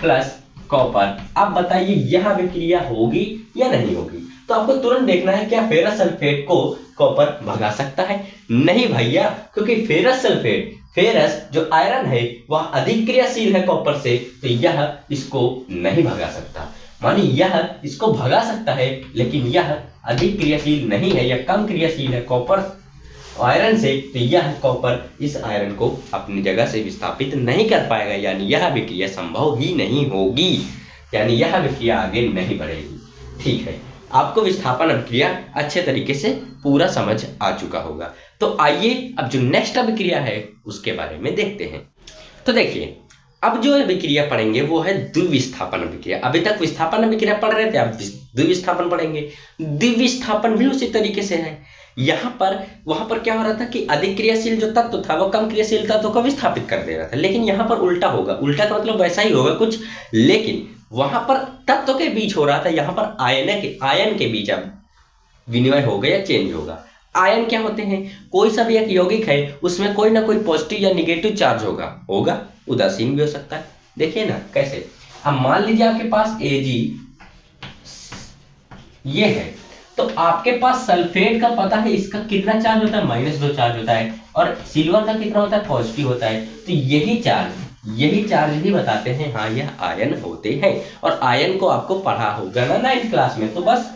प्लस कॉपर। अब बताइए यह अभिक्रिया होगी या नहीं होगी? तो आपको तुरंत देखना है, क्या फेरस सल्फेट को कॉपर भगा सकता है? नहीं भैया, क्योंकि फेरस सल्फेट, फेरस जो आयरन है वह अधिक क्रियाशील है कॉपर से, तो यह इसको नहीं भगा सकता। मानी यह इसको भगा सकता है, लेकिन यह अधिक क्रियाशील नहीं है, यह कम क्रियाशील है कॉपर आयरन से, तो यह कॉपर इस आयरन को अपनी जगह से विस्थापित नहीं कर पाएगा, यानी यह अभिक्रिया संभव ही नहीं होगी, यानी यह अभिक्रिया आगे नहीं बढ़ेगी। ठीक है, आपको विस्थापन अभिक्रिया अच्छे तरीके से पूरा समझ आ चुका होगा। तो आइए अब जो नेक्स्ट अभिक्रिया है उसके बारे में देखते हैं। तो देखिए, अब जो अभिक्रिया पढ़ेंगे वो है द्विविस्थापन अभिक्रिया। अभी तक विस्थापन अभिक्रिया पढ़ रहे थे, अब द्विविस्थापन पढ़ेंगे। द्विविस्थापन भी उसी तरीके से है। यहाँ पर वहां पर क्या हो रहा था कि अधिक क्रियाशील जो तत्व था वो कम क्रियाशील तत्व को विस्थापित कर दे रहा था, लेकिन यहाँ पर उल्टा होगा। उल्टा का मतलब वैसा ही होगा कुछ, लेकिन वहां पर तत्व के बीच हो रहा था, यहाँ पर आयन के बीच अब विनिमय होगा या चेंज होगा। आयन क्या होते हैं? कोई सा भी एक यौगिक है उसमें कोई ना कोई पॉजिटिव या निगेटिव चार्ज होगा, उदासीन भी हो सकता है। देखिए ना कैसे। अब मान लीजिए आपके पास Ag ये है, तो आपके पास सल्फेट का पता है इसका कितना चार्ज होता है, -2 चार्ज होता है, और सिल्वर का कितना होता है, पॉजिटिव होता है। तो यही चार्ज ही बताते हैं हाँ यह आयन होते हैं। और आयन को आपको पढ़ा होगा ना 9th क्लास में, तो बस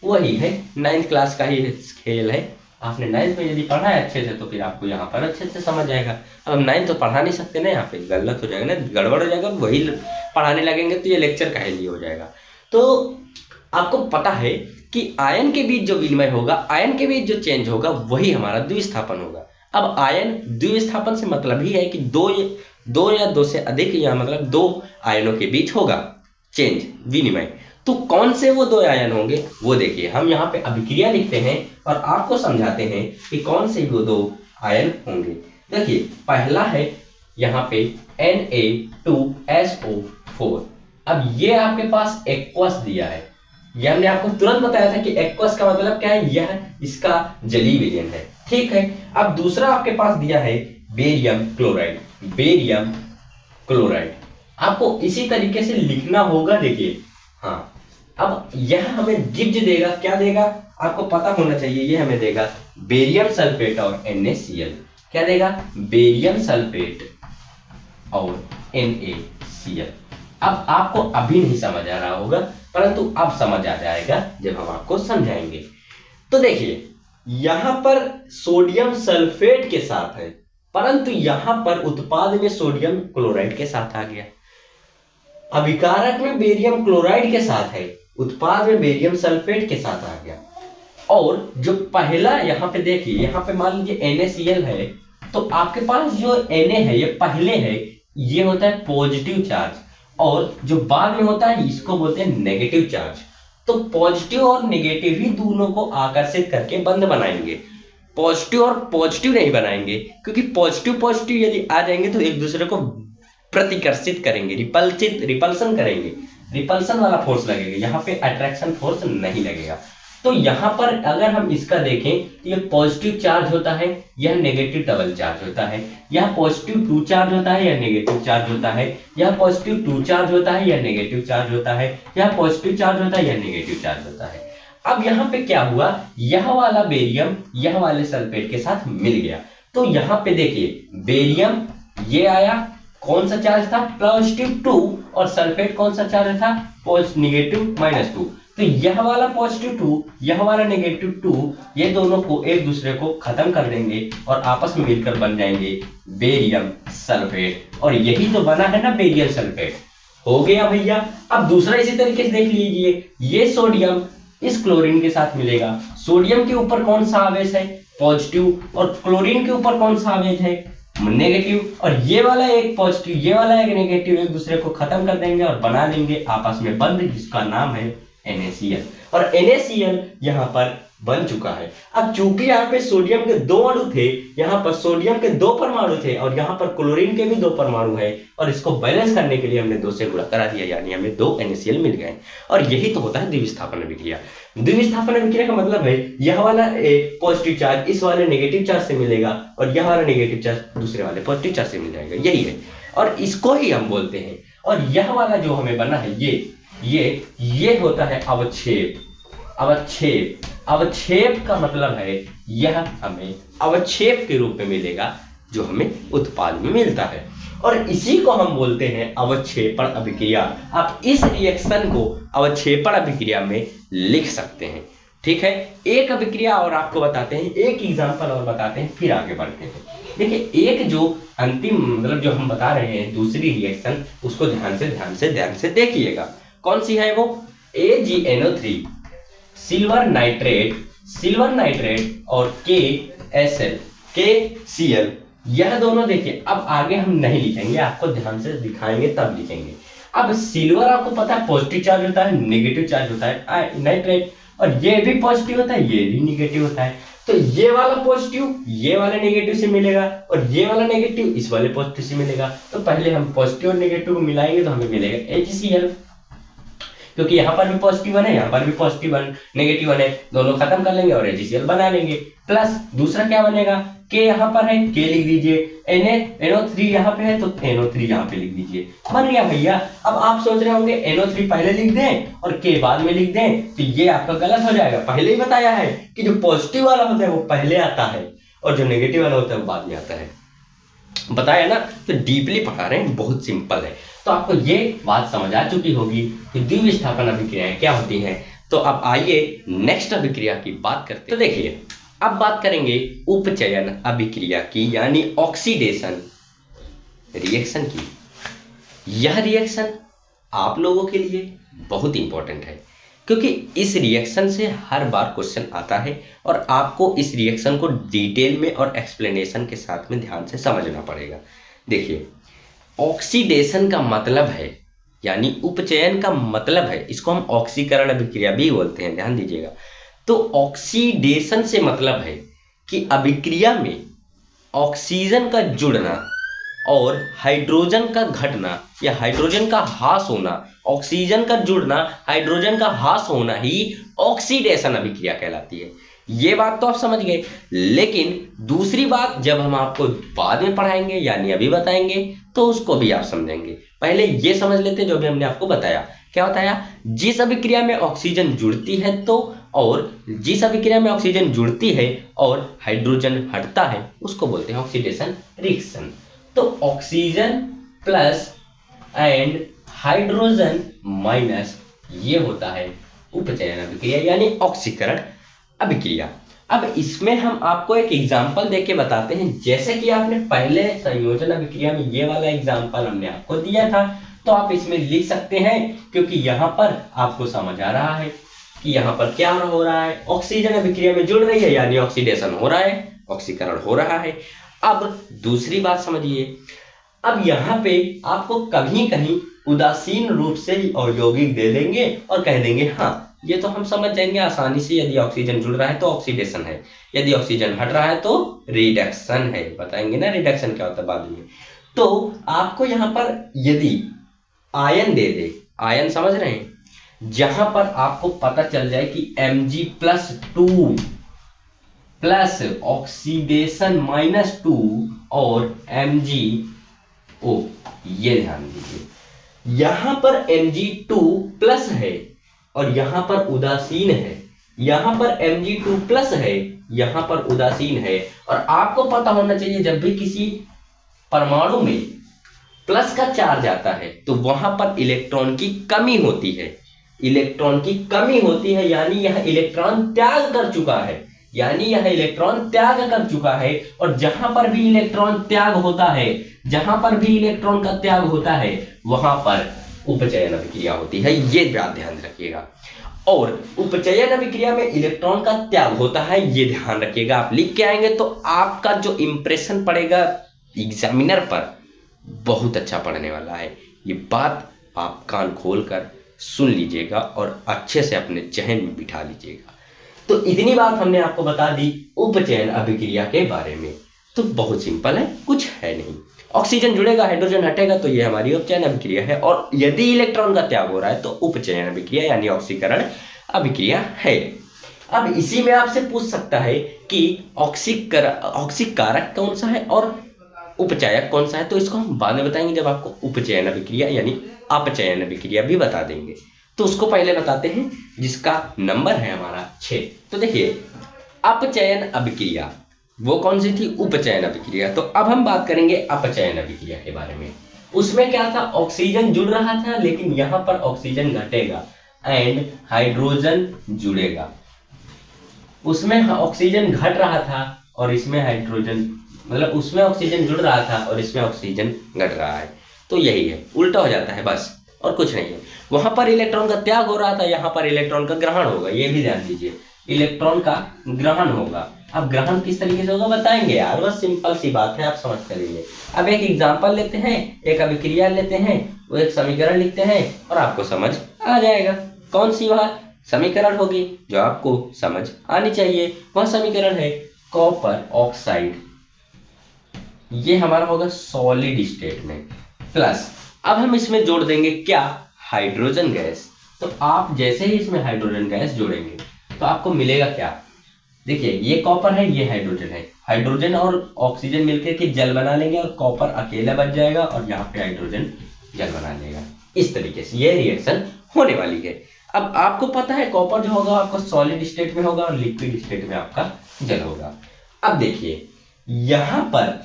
वही है, 9th क्लास का ही खेल है। आपने 9th में यदि पढ़ा है अच्छे से तो फिर आपको यहाँ पर अच्छे से समझ आएगा। अब हम 9th तो पढ़ा नहीं सकते ना, यहाँ पे गलत हो जाएगा ना, गड़बड़ हो जाएगा। वही पढ़ाने लगेंगे तो ये लेक्चर का ही हो जाएगा। तो आपको पता है कि आयन के बीच जो विनिमय होगा, आयन के बीच जो चेंज होगा, वही हमारा द्विस्थापन होगा। अब आयन द्विस्थापन से मतलब ही है कि दो या दो से अधिक, या मतलब 2 आयनों के बीच होगा चेंज, विनिमय। तो कौन से वो 2 आयन होंगे वो देखिए। हम यहाँ पे अभिक्रिया लिखते हैं और आपको समझाते हैं कि कौन से वो 2 आयन होंगे। देखिए पहला है यहाँ पे Na2SO4। अब ये आपके पास एक्वस दिया है, ये हमने आपको तुरंत बताया था कि एक्वस का मतलब क्या है, यह इसका जलीय विलयन है, ठीक है। अब दूसरा आपके पास दिया है बेरियम क्लोराइड। आपको इसी तरीके से लिखना होगा। देखिए हाँ, अब यह हमें गिब्ज देगा, क्या देगा आपको पता होना चाहिए। ये हमें देगा बेरियम सल्फेट और NaCl। क्या देगा? बेरियम सल्फेट और NaCl। अब आपको अभी नहीं समझ आ रहा होगा, परंतु अब समझ आ जाएगा जब हम आपको समझाएंगे। तो देखिए यहां पर सोडियम सल्फेट के साथ है, परंतु यहां पर उत्पाद में सोडियम क्लोराइड के साथ आ गया। अभिकारक में बेरियम क्लोराइड के साथ है, उत्पाद में बेरियम सल्फेट के साथ आ गया। और जो पहला यहाँ पे देखिए, यहाँ पे मान लीजिए NaCl है, तो आपके पास जो Na है ये पहले है, ये होता है पॉजिटिव चार्ज, और जो बाद में होता है इसको बोलते हैं नेगेटिव चार्ज। तो पॉजिटिव और नेगेटिव ही दोनों को आकर्षित करके बंध बनाएंगे, पॉजिटिव और पॉजिटिव नहीं बनाएंगे, क्योंकि पॉजिटिव यदि आ जाएंगे तो एक दूसरे को प्रतिकर्षित करेंगे, रिपल्सन करेंगे, रिपल्सन वाला फोर्स लगेगा, यहाँ पे अट्रैक्शन फोर्स नहीं लगेगा। तो यहाँ पर अगर हम इसका देखें तो ये पॉजिटिव चार्ज होता है, यह नेगेटिव डबल चार्ज होता है, यह पॉजिटिव 2 चार्ज होता है, यह नेगेटिव चार्ज होता है, यह पॉजिटिव 2 चार्ज होता है, यह नेगेटिव चार्ज होता है, यह पॉजिटिव चार्ज होता है, यह नेगेटिव चार्ज होता है। अब यहाँ पे क्या हुआ, यह वाला बेरियम यह वाले सल्फेट के साथ मिल गया। तो यहाँ पे देखिए बेरियम ये आया, कौन सा चार्ज था, पॉजिटिव 2, और सल्फेट कौन सा चार्ज था, नेगेटिव -2। तो यह वाला पॉजिटिव 2, यह वाला नेगेटिव 2, ये दोनों को एक दूसरे को खत्म कर देंगे और आपस में मिलकर बन जाएंगे बेरियम सल्फेट। और यही तो बना है ना बेरियम सल्फेट। हो गया भैया। अब दूसरा इसी तरीके से देख लीजिए, ये सोडियम इस क्लोरीन के साथ मिलेगा। सोडियम के ऊपर कौन सा आवेश है, पॉजिटिव, और क्लोरीन के ऊपर कौन सा आवेश है, नेगेटिव। और ये वाला एक पॉजिटिव, ये वाला एक नेगेटिव, एक दूसरे को खत्म कर देंगे और बना लेंगे आपस में बंध, जिसका नाम है NaCl। और NaCl यहाँ पर बन चुका है। अब चूंकि यहाँ पे सोडियम के 2 अणु थे, यहाँ पर सोडियम के 2 परमाणु थे, और यहाँ पर क्लोरीन के भी 2 परमाणु है, और इसको बैलेंस करने के लिए हमने 2 से गुणा करा दिया, यानी हमें 2 NaCl मिल गए। और यही तो होता है द्विविस्थापन अभिक्रिया। द्विविस्थापन अभिक्रिया का मतलब है यह वाला पॉजिटिव चार्ज इस वाले नेगेटिव चार्ज से मिलेगा, और यह वाला नेगेटिव चार्ज दूसरे वाले पॉजिटिव चार्ज से मिल जाएगा, यही है। और इसको ही हम बोलते हैं। और यह वाला जो हमें बना है ये होता है अवक्षेप का मतलब है यह हमें अवक्षेप के रूप में मिलेगा, जो हमें उत्पाद में मिलता है, और इसी को हम बोलते हैं अवक्षेपण अभिक्रिया। आप इस रिएक्शन को अवक्षेपण अभिक्रिया में लिख सकते हैं, ठीक है। एक अभिक्रिया और आपको बताते हैं, एक एग्जांपल और बताते हैं, फिर आगे बढ़ते हैं। देखिए एक जो अंतिम मतलब जो हम बता रहे हैं दूसरी रिएक्शन, उसको ध्यान से देखिएगा। कौन सी है वो, AgNO3 सिल्वर नाइट्रेट और KCl यह दोनों देखिए, अब आगे हम नहीं लिखेंगे, आपको ध्यान से दिखाएंगे तब लिखेंगे। अब सिल्वर आपको पता है पॉजिटिव चार्ज होता है, नेगेटिव चार्ज होता है नाइट्रेट, और ये भी पॉजिटिव होता है, ये भी नेगेटिव होता है। तो ये वाला पॉजिटिव ये वाले नेगेटिव से मिलेगा, और ये वाला नेगेटिव इस वाले पॉजिटिव से मिलेगा। तो पहले हम पॉजिटिव और नेगेटिव को मिलाएंगे तो हमें मिलेगा HCl, क्योंकि यहाँ पर भी पॉजिटिव वन है, यहाँ पर भी पॉजिटिव वन नेगेटिव वन है, दोनों खत्म कर लेंगे और HCl बना लेंगे। प्लस दूसरा क्या बनेगा, K यहाँ पर है, K लिख दीजिए, NO3 यहाँ पे है तो NO3 यहाँ पे लिख दीजिए, बन गया भैया। अब आप सोच रहे होंगे NO3 पहले लिख दें और K बाद में लिख दें, तो ये आपका गलत हो जाएगा। पहले ही बताया है कि जो पॉजिटिव वाला होता है वो पहले आता है और जो नेगेटिव वाला होता है वो बाद में आता है, बताया ना। तो डीपली पढ़ा रहे हैं, बहुत सिंपल है। तो आपको ये बात समझ आ चुकी होगी कि द्विविस्थापन अभिक्रियाएं क्या होती हैं। तो अब आइए नेक्स्ट अभिक्रिया की बात करते हैं। तो देखिए, अब बात करेंगे उपचयन अभिक्रिया की, यानी ऑक्सीडेशन रिएक्शन की। यह रिएक्शन आप लोगों के लिए बहुत इंपॉर्टेंट है, क्योंकि इस रिएक्शन से हर बार क्वेश्चन आता है और आपको इस रिएक्शन को डिटेल में और एक्सप्लेनेशन के साथ में ध्यान से समझना पड़ेगा। देखिए, ऑक्सीडेशन का मतलब है, यानी उपचयन का मतलब है, इसको हम ऑक्सीकरण अभिक्रिया भी बोलते हैं, ध्यान दीजिएगा। तो ऑक्सीडेशन से मतलब है कि अभिक्रिया में ऑक्सीजन का जुड़ना और हाइड्रोजन का घटना या हाइड्रोजन का ह्रास होना, ऑक्सीजन का जुड़ना हाइड्रोजन का ह्रास होना ही ऑक्सीडेशन अभिक्रिया कहलाती है। ये बात तो आप समझ गए, लेकिन दूसरी बात जब हम आपको बाद में पढ़ाएंगे, यानी अभी बताएंगे, तो उसको भी आप समझेंगे। पहले ये समझ लेते हैं जो भी हमने आपको बताया। क्या बताया, जिस अभिक्रिया में ऑक्सीजन जुड़ती है तो, और जिस अभिक्रिया में ऑक्सीजन जुड़ती है और हाइड्रोजन हटता है, उसको बोलते हैं ऑक्सीडेशन रिएक्शन। तो oxygen plus and hydrogen minus, ये होता है उपचयन अभिक्रिया, यानी ऑक्सीकरण अभिक्रिया। अब इसमें हम आपको एक एग्जांपल देके बताते हैं। जैसे कि आपने पहले संयोजन अभिक्रिया में ये वाला एग्जांपल हमने आपको दिया था, तो आप इसमें लिख सकते हैं, क्योंकि यहाँ पर आपको समझ आ रहा है कि यहाँ पर क्या हो रहा है, ऑक्सीजन अभिक्रिया में जुड़ रही है, यानी ऑक्सीडेशन हो रहा है, ऑक्सीकरण हो रहा है। अब दूसरी बात समझिए, अब यहाँ पे आपको कहीं कहीं उदासीन रूप से यौगिक दे देंगे और कह देंगे हाँ ये तो हम समझ जाएंगे आसानी से, यदि ऑक्सीजन जुड़ रहा है तो ऑक्सीडेशन है, यदि ऑक्सीजन हट रहा है तो रिडक्शन है। बताएंगे ना रिडक्शन क्या होता है बाद में। तो आपको यहाँ पर यदि आयन दे दे, आयन समझ रहे हैं, जहां पर आपको पता चल जाए कि Mg+2 प्लस ऑक्सीडेशन -2 और MgO, ये ध्यान दीजिए, यहां पर Mg2 प्लस है और यहां पर उदासीन है, यहां पर Mg2 प्लस है, यहां पर उदासीन है। और आपको पता होना चाहिए जब भी किसी परमाणु में प्लस का चार्ज आता है तो वहां पर इलेक्ट्रॉन की कमी होती है, इलेक्ट्रॉन की कमी होती है, यानी यह इलेक्ट्रॉन त्याग कर चुका है, यानी यह इलेक्ट्रॉन त्याग कर चुका है। और जहां पर भी इलेक्ट्रॉन त्याग होता है, जहां पर भी इलेक्ट्रॉन का त्याग होता है, वहां पर उपचयन अभिक्रिया होती है, ये बात ध्यान रखिएगा। और उपचयन अभिक्रिया में इलेक्ट्रॉन का त्याग होता है, ये ध्यान रखिएगा। आप लिख के आएंगे तो आपका जो इंप्रेशन पड़ेगा एग्जामिनर पर बहुत अच्छा पढ़ने वाला है। ये बात आप कान खोलकर सुन लीजिएगा और अच्छे से अपने जहन में बिठा लीजिएगा। तो इतनी बात हमने आपको बता दी उपचयन अभिक्रिया के बारे में। तो बहुत सिंपल है, कुछ है नहीं। ऑक्सीजन जुड़ेगा, हाइड्रोजन हटेगा, तो ये हमारी उपचयन अभिक्रिया है। और यदि इलेक्ट्रॉन का त्याग हो रहा है तो उपचयन अभिक्रिया यानी ऑक्सीकरण अभिक्रिया है। अब इसी में आपसे पूछ सकता है कि ऑक्सीकारक कौन सा है और उपचायक कौन सा है, तो इसको हम बाद में बताएंगे जब आपको उपचयन अभिक्रिया यानी अपचयन अभिक्रिया भी बता देंगे। तो उसको पहले बताते हैं जिसका नंबर है हमारा 6। तो देखिए, अपचयन अभिक्रिया वो कौन सी थी, उपचयन अभिक्रिया। तो अब हम बात करेंगे अपचयन अभिक्रिया के बारे में। उसमें क्या था, ऑक्सीजन जुड़ रहा था लेकिन यहां पर ऑक्सीजन घटेगा एंड हाइड्रोजन जुड़ेगा। उसमें ऑक्सीजन घट रहा था और इसमें हाइड्रोजन, मतलब उसमें ऑक्सीजन जुड़ रहा था और इसमें ऑक्सीजन घट रहा है। तो यही है, उल्टा हो जाता है बस, और कुछ नहीं है। वहां पर इलेक्ट्रॉन का त्याग हो रहा था, यहाँ पर इलेक्ट्रॉन का ग्रहण होगा, ये भी ध्यान दीजिए। इलेक्ट्रॉन का ग्रहण होगा। अब ग्रहण किस तरीके से होगा बताएंगे यार, बस सिंपल सी बात है, आप समझ कर लीजिए। अब एक एग्जांपल लेते हैं, एक अभिक्रिया लेते हैं, वो एक समीकरण लिखते हैं और आपको समझ आ जाएगा। कौन सी वह समीकरण होगी जो आपको समझ आनी चाहिए? वह समीकरण है कॉपर ऑक्साइड, ये हमारा होगा सॉलिड स्टेट में, प्लस अब हम इसमें जोड़ देंगे क्या? Hydrogen gas. तो आप जैसे ही इसमें हाइड्रोजन गैस जोड़ेंगे तो आपको मिलेगा क्या? देखिए ये कॉपर है, ये हाइड्रोजन है, हाइड्रोजन और ऑक्सीजन मिलकर के जल बना लेंगे और कॉपर अकेला बच जाएगा और यहाँ पे हाइड्रोजन जल बना लेगा। इस तरीके से ये रिएक्शन होने वाली है। अब आपको पता है कॉपर जो होगा आपका सॉलिड स्टेट में होगा और लिक्विड स्टेट में आपका जल होगा। अब देखिए यहाँ पर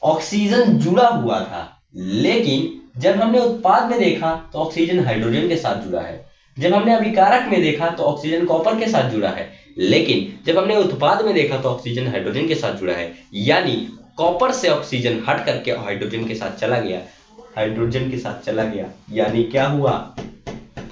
ऑक्सीजन जुड़ा हुआ था, लेकिन जब हमने उत्पाद में देखा तो ऑक्सीजन हाइड्रोजन के साथ जुड़ा है। जब हमने अभिकारक में देखा तो ऑक्सीजन कॉपर के साथ जुड़ा है, लेकिन जब हमने उत्पाद में देखा तो ऑक्सीजन हाइड्रोजन के साथ जुड़ा है। यानी कॉपर से ऑक्सीजन हट करके हाइड्रोजन के साथ चला गया, हाइड्रोजन के साथ चला गया, यानी क्या हुआ?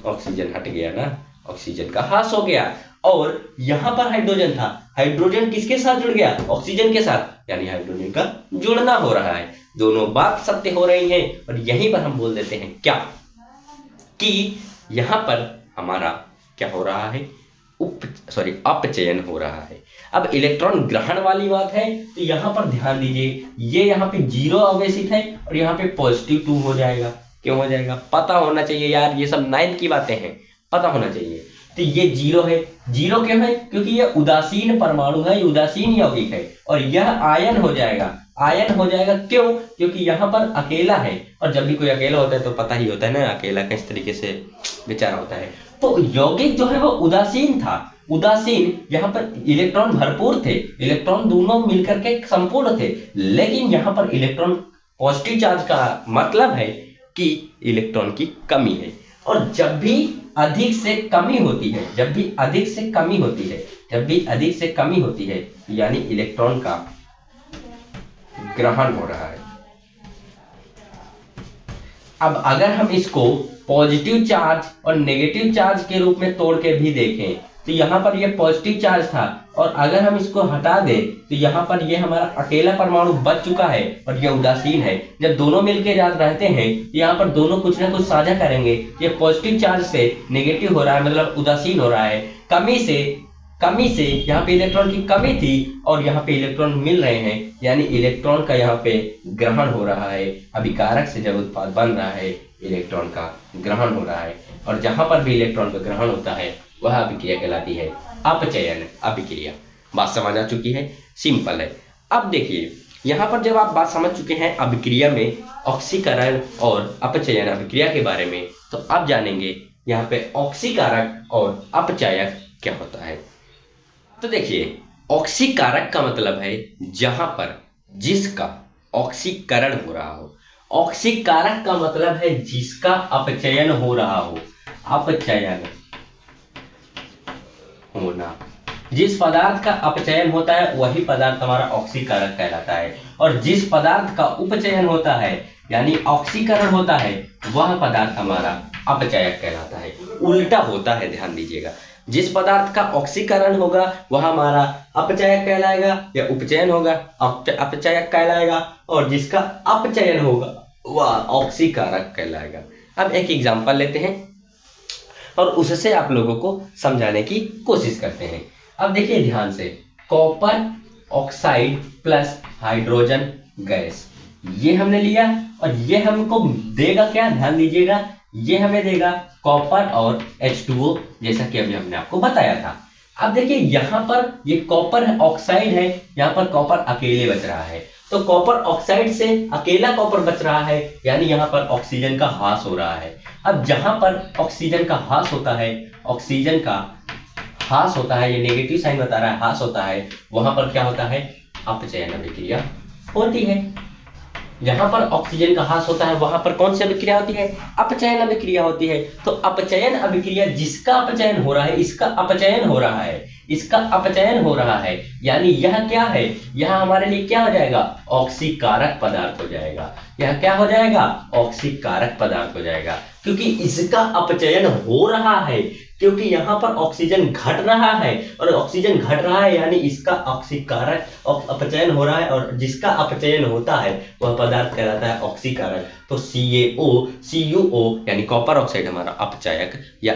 ऑक्सीजन हट गया ना, ऑक्सीजन का ह्रास हो गया। और यहां पर हाइड्रोजन था, हाइड्रोजन किसके साथ जुड़ गया? ऑक्सीजन के साथ, यानी हाइड्रोजन का जुड़ना हो रहा है। दोनों बात सत्य हो रही है और यहीं पर हम बोल देते हैं क्या कि यहां पर हमारा क्या हो रहा है? अपचयन हो रहा है। अब इलेक्ट्रॉन ग्रहण वाली बात है तो यहां पर ध्यान दीजिए, ये यहाँ पे 0 अवशेषित है और यहाँ पे +2 हो जाएगा। क्यों हो जाएगा? पता होना चाहिए यार, ये सब 9th की बातें हैं, पता होना चाहिए। तो ये 0 है, 0 क्यों है? क्योंकि ये उदासीन परमाणु है, उदासीन यौगिक है और यह आयन हो जाएगा। आयन हो जाएगा क्यों? क्योंकि यहाँ पर अकेला है और जब भी कोई अकेला होता है तो पता ही होता है ना अकेला किस तरीके से बेचारा होता है। तो यौगिक जो है वो उदासीन था, उदासीन, यहाँ पर इलेक्ट्रॉन भरपूर थे, इलेक्ट्रॉन दोनों मिलकर के संपूर्ण थे, लेकिन यहाँ पर इलेक्ट्रॉन पॉजिटिव चार्ज का मतलब है कि इलेक्ट्रॉन की कमी है। और जब भी अधिक से कमी होती है, जब भी अधिक से कमी होती है, जब भी अधिक से कमी होती है, यानी इलेक्ट्रॉन का ग्रहण हो रहा है। अब अगर हम इसको पॉजिटिव चार्ज और नेगेटिव चार्ज के रूप में तोड़ के भी देखें तो यहाँ पर ये पॉजिटिव चार्ज था और अगर हम इसको हटा दें तो यहाँ पर ये हमारा अकेला परमाणु बच चुका है और ये उदासीन है। जब दोनों मिलके रहते हैं तो यहाँ पर दोनों कुछ ना कुछ साझा करेंगे। ये पॉजिटिव चार्ज से नेगेटिव हो रहा है, मतलब उदासीन हो रहा है। कमी से यहाँ पे इलेक्ट्रॉन की कमी थी और यहाँ पे इलेक्ट्रॉन मिल रहे हैं, यानी इलेक्ट्रॉन का यहाँ पे ग्रहण हो रहा है। अभिकारक से जब उत्पाद बन रहा है इलेक्ट्रॉन का ग्रहण हो रहा है और जहां पर भी इलेक्ट्रॉन का ग्रहण होता है वह अभिक्रिया कहलाती है अपचयन अभिक्रिया। बात समझ आ चुकी है? सिंपल है। अब देखिए यहाँ पर जब आप बात समझ चुके हैं अभिक्रिया में ऑक्सीकरण और अपचयन अभिक्रिया के बारे में, तो अब जानेंगे यहाँ पे ऑक्सीकारक और अपचायक क्या होता है। तो देखिए ऑक्सीकारक का मतलब है जहां पर जिसका ऑक्सीकरण हो रहा हो। ऑक्सीकारक का मतलब है जिसका अपचयन हो रहा हो, अपचयन होना। जिस पदार्थ का अपचयन होता है वही पदार्थ हमारा ऑक्सीकारक कहलाता है और जिस पदार्थ का उपचयन होता है यानी ऑक्सीकरण होता है वह पदार्थ हमारा अपचयक कहलाता है। उल्टा होता है, ध्यान दीजिएगा। जिस पदार्थ का ऑक्सीकरण होगा वह हमारा अपचयक कहलाएगा या उपचयन होगा अपचयक कहलाएगा और जिसका अपचयन होगा वह ऑक्सीकारक कहलाएगा। अब एक एग्जांपल लेते हैं और उससे आप लोगों को समझाने की कोशिश करते हैं। अब देखिए ध्यान से, copper oxide plus hydrogen gas ये हमने लिया और ये हमको देगा क्या? ध्यान दीजिएगा, ये हमें देगा कॉपर और H2O, जैसा कि अभी हमने आपको बताया था। अब देखिए यहाँ पर ये कॉपर ऑक्साइड है, यहाँ पर कॉपर अकेले बच रहा है, तो कॉपर ऑक्साइड से अकेला कॉपर बच रहा है, यानी यहाँ पर ऑक्सीजन का ह्रास हो रहा है। अब जहां पर ऑक्सीजन का ह्रास होता है, ऑक्सीजन का ह्रास होता है, ये नेगेटिव साइन बता रहा है, ह्रास होता है, वहां पर क्या होता है? अपचयन अभिक्रिया होती है। जहां पर ऑक्सीजन का ह्रास होता है वहां पर कौन सी अभिक्रिया होती है? अपचयन अभिक्रिया होती है। तो अपचयन अभिक्रिया, जिसका अपचयन हो रहा है, इसका अपचयन हो रहा है, इसका अपचयन हो रहा है, यानी यह क्या है? यह हमारे लिए क्या हो जाएगा? ऑक्सीकारक पदार्थ हो जाएगा। यह क्या हो जाएगा? ऑक्सीकारक पदार्थ हो जाएगा, क्योंकि इसका अपचयन हो रहा है। क्योंकि यहाँ पर ऑक्सीजन घट रहा है, और ऑक्सीजन घट रहा है यानी इसका ऑक्सीकारक अपचयन हो रहा है, और जिसका अपचयन होता है वह पदार्थ कहलाता है ऑक्सीकारक। तो CuO यानी कॉपर ऑक्साइड हमारा अपचायक या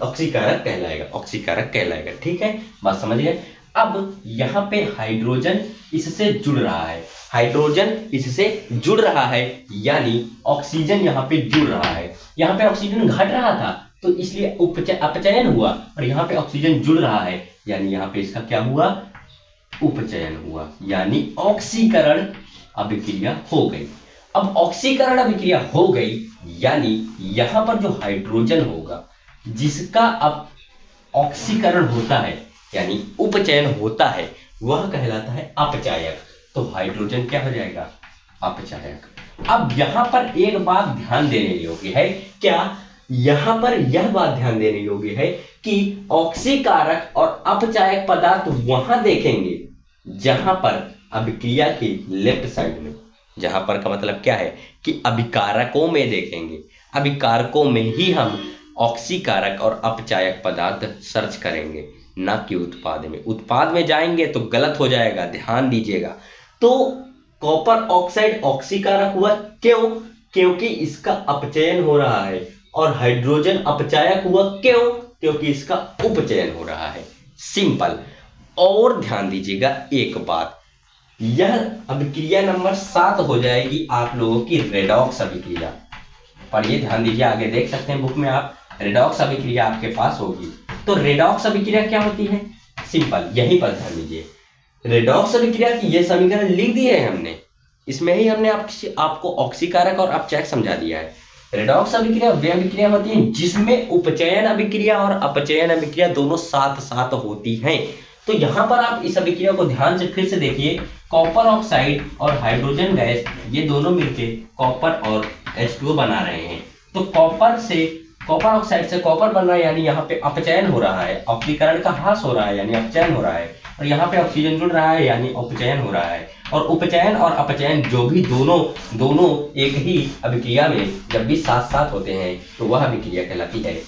ऑक्सीकारक कहलाएगा, ऑक्सीकारक कहलाएगा। ठीक है, बात समझ गए। अब यहाँ पे हाइड्रोजन इससे जुड़ रहा है, हाइड्रोजन इससे जुड़ रहा है यानी ऑक्सीजन यहाँ पे जुड़ रहा है। यहाँ पे ऑक्सीजन घट रहा था तो इसलिए अपचयन हुआ, और यहाँ पे ऑक्सीजन जुड़ रहा है यानी यहाँ पे इसका क्या हुआ, उपचयन हुआ, यानी ऑक्सीकरण अभिक्रिया हो गई। अब ऑक्सीकरण अभिक्रिया हो गई यानी यहाँ पर जो हाइड्रोजन होगा जिसका अब ऑक्सीकरण होता है यानी उपचयन होता है वह कहलाता है अपचायक। तो हाइड्रोजन क्या हो जाएगा, अपचायक। अब यहां पर एक बात ध्यान देने योग्य है, क्या यहां पर यह बात ध्यान देने योग्य है कि ऑक्सीकारक और अपचायक पदार्थ वहां देखेंगे जहां पर अभिक्रिया के लेफ्ट साइड में, जहां पर का मतलब क्या है कि अभिकारकों में देखेंगे, अभिकारकों में ही हम ऑक्सीकारक और अपचायक पदार्थ सर्च करेंगे, ना कि उत्पाद में। उत्पाद में जाएंगे तो गलत हो जाएगा, ध्यान दीजिएगा। तो कॉपर ऑक्साइड ऑक्सीकारक हुआ, क्यों, क्योंकि इसका अपचयन हो रहा है, और हाइड्रोजन अपचायक हुआ, क्यों, क्योंकि इसका उपचयन हो रहा है। सिंपल। और ध्यान दीजिएगा एक बात, यह अभिक्रिया नंबर 7 हो जाएगी आप लोगों की रेडॉक्स अभिक्रिया। पढ़िए, ध्यान दीजिए, आगे देख सकते हैं बुक में आप, रेडॉक्स अभिक्रिया आपके पास होगी। तो रेडॉक्स अभिक्रिया क्या होती है, सिंपल, यहीं पर ध्यान दीजिए। रेडॉक्स अभिक्रिया की ये समीकरण लिख दी है हमने, इसमें ही हमने आपको ऑक्सीकारक और अपचायक समझा दिया है। रेडॉक्स अभिक्रिया वे अभिक्रिया होती है जिसमें उपचयन अभिक्रिया और अपचयन अभिक्रिया दोनों साथ साथ होती हैं। तो यहां पर आप इस अभिक्रिया को ध्यान से फिर से देखिए, कॉपर ऑक्साइड और हाइड्रोजन गैस ये दोनों मिलकर कॉपर और H2O बना रहे हैं। तो कॉपर ऑक्साइड से कॉपर बन रहा है यानी यहाँ पे अपचयन हो रहा है, ऑक्सीकरण का ह्रास हो रहा है यानी अपचयन हो रहा है, और यहाँ पे ऑक्सीजन जुड़ रहा है यानी उपचयन हो रहा है। और उपचयन और अपचयन जो भी दोनों एक ही अभिक्रिया में जब भी साथ साथ होते हैं तो वह अभिक्रिया कहलाती है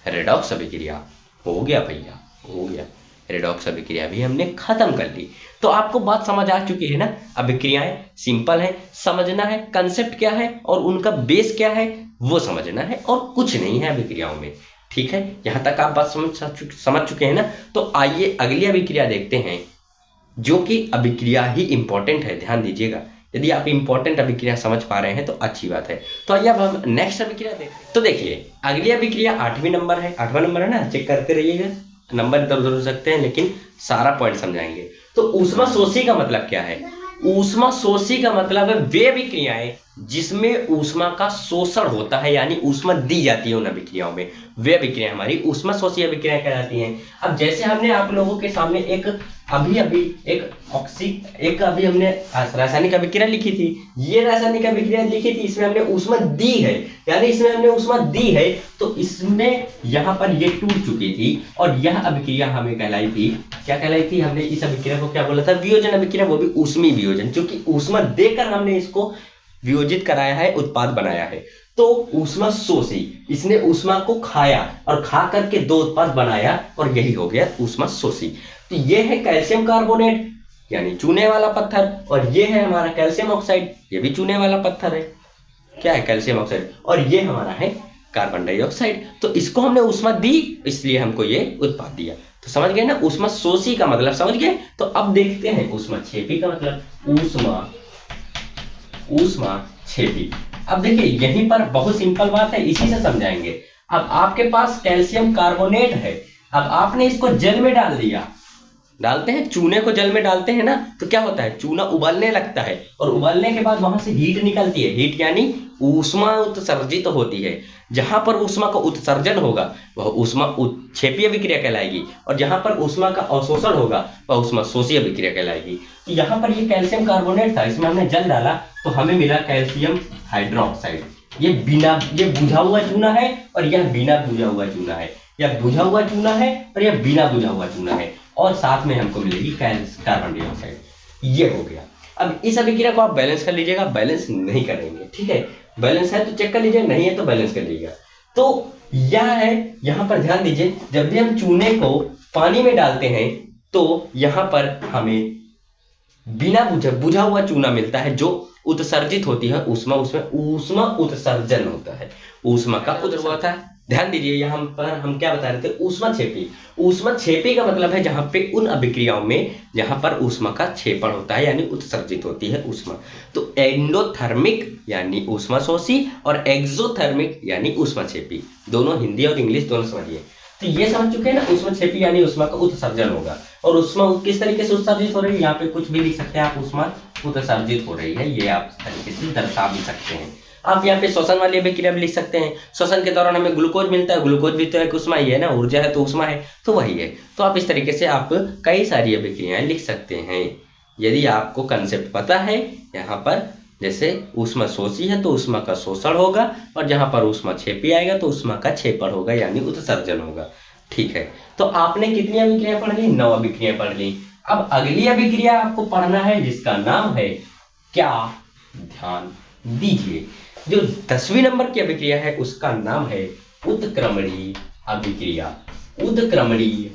रेडॉक्स अभिक्रिया। हो गया भैया, हो गया, रेडॉक्स अभिक्रिया भी हमने खत्म कर ली। तो आपको बात समझ आ चुकी है ना, अभिक्रियाएं सिंपल है, समझना है कंसेप्ट क्या है और उनका बेस क्या है वो समझना है, और कुछ नहीं है अभिक्रियाओं में। ठीक है, यहां तक आप बात समझ चुके हैं ना। तो आइए अगली अभिक्रिया देखते हैं, जो कि अभिक्रिया ही इंपॉर्टेंट है, ध्यान दीजिएगा। यदि आप इंपॉर्टेंट अभिक्रिया समझ पा रहे हैं तो अच्छी बात है। तो आइए अब हम नेक्स्ट अभिक्रिया देखते हैं। तो देखिए, अगली अभिक्रिया 8वां नंबर है, 8वां नंबर है ना, चेक करते रहिएगा, नंबर इधर उधर हो सकते हैं लेकिन सारा पॉइंट समझाएंगे। तो ऊष्माशोषी का मतलब क्या है, ऊष्माशोषी का मतलब है वे अभिक्रियाएं जिसमें ऊष्मा का शोषण होता है यानी ऊष्मा दी जाती है उन अभिक्रियाओं में, वे अभिक्रियाएं हमारी ऊष्माशोषी अभिक्रियाएं कहलाती हैं। अब जैसे हमने आप लोगों के सामने एक हमने रासायनिक अभिक्रिया लिखी थी, ये रासायनिक अभिक्रिया लिखी थी, इसमें हमने ऊष्मा दी है, यानी इसमें हमने ऊष्मा दी है तो इसमें यहाँ पर ये टूट चुकी थी, और यह अभिक्रिया हमें कहलाई थी, क्या कहलाई थी, हमने इस अभिक्रिया को क्या बोला था, वियोजन अभिक्रिया, वो भी ऊष्मीय वियोजन, क्योंकि ऊष्मा देकर हमने इसको वियोजित कराया है, उत्पाद बनाया है। तो ऊष्मा शोषी, इसने ऊष्मा को खाया और खा करके दो उत्पाद बनाया और यही हो गया ऊष्मा शोषी। तो ये है कैल्शियम कार्बोनेट यानी चूने वाला पत्थर, और ये है हमारा कैल्शियम ऑक्साइड, ये भी चूने वाला पत्थर है, क्या है कैल्शियम ऑक्साइड, और ये हमारा है कार्बन डाइऑक्साइड। तो इसको हमने ऊष्मा दी इसलिए हमको ये उत्पाद दिया। तो समझ गए ना, ऊष्मा शोषी का मतलब समझ गए। तो अब देखते हैं ऊष्मा क्षेपी का मतलब, ऊष्मा क्षेपी। अब देखिए यहीं पर बहुत सिंपल बात है, इसी से समझाएंगे। अब आपके पास कैल्शियम कार्बोनेट है, अब आपने इसको जल में डाल दिया, डालते हैं चूने को जल में डालते हैं ना, तो क्या होता है, चूना उबलने लगता है, और उबलने के बाद वहां से हीट निकलती है, हीट यानी ऊष्मा उत्सर्जित होती है। जहां पर ऊष्मा का उत्सर्जन होगा वह ऊष्मा क्षेपी अभिक्रिया कहलाएगी, और जहां पर ऊष्मा का अवशोषण होगा वह ऊष्मा शोषी अभिक्रिया कहलाएगी। तो यहाँ पर ये कैल्शियम कार्बोनेट था, इसमें हमने जल डाला तो हमें मिला कैल्शियम हाइड्रोक्साइड। ये बुझा हुआ चूना है और यह बिना बुझा हुआ चूना है, यह बुझा हुआ चूना है और यह बिना बुझा हुआ चूना है, और साथ में हमको मिलेगी कार्बन डाइऑक्साइड। ये हो गया। अब इस अभिक्रिया को आप बैलेंस कर लीजिएगा, बैलेंस नहीं करेंगे, ठीक है, बैलेंस है तो चेक कर लीजिएगा, नहीं है तो बैलेंस कर लीजिएगा। तो यह है, यहाँ पर ध्यान दीजिए, जब भी हम चूने को पानी में डालते हैं तो यहाँ पर हमें बिना बुझा हुआ चूना मिलता है, जो उत्सर्जित होती है ऊष्मा, उसमें ऊष्मा उत्सर्जन होता है, ऊष्मा का उत्सर्जन होता है। ध्यान दीजिए, यहाँ पर हम क्या बता रहे थे, ऊष्मा क्षेपी। ऊष्मा क्षेपी का मतलब है जहां पे उन अभिक्रियाओं में जहां पर ऊष्मा का क्षेपण होता है, यानी उत्सर्जित होती है ऊष्मा। तो एंडोथर्मिक यानी ऊष्मा शोषी और एक्सोथर्मिक यानी ऊष्मा क्षेपी, दोनों हिंदी और इंग्लिश दोनों समझिए। तो ये समझ चुके हैं ना, ऊष्मा क्षेपी यानी ऊष्मा का उत्सर्जन होगा। और ऊष्मा किस तरीके से उत्सर्जित हो रही है, यहाँ पे कुछ भी लिख सकते हैं आप, ऊष्मा उत्सर्जित हो रही है, ये आप इस तरीके से दर्शा भी सकते हैं। आप यहाँ पे श्वसन वाली अभिक्रिया भी लिख सकते हैं, श्वसन के दौरान हमें ग्लूकोज मिलता है, ग्लूकोज भी तो एक ऊष्मा ही है ना, ऊर्जा है तो ऊष्मा है, तो वही है। तो आप इस तरीके से आप कई सारी अभिक्रियाएं लिख सकते हैं, यदि आपको कंसेप्ट पता है। यहाँ पर जैसे ऊष्मा शोषी है तो ऊष्मा का शोषण होगा, और जहां पर ऊष्मा क्षेपी आएगा तो ऊष्मा का क्षेपण होगा, यानी उत्सर्जन होगा। ठीक है, तो आपने कितनी अभिक्रिया पढ़ ली, 9 अभिक्रिया पढ़ ली। अब अगली अभिक्रिया आपको पढ़ना है जिसका नाम है क्या, ध्यान दीजिए, जो 10वीं नंबर की अभिक्रिया है उसका नाम है उत्क्रमणीय अभिक्रिया। उत्क्रमणीय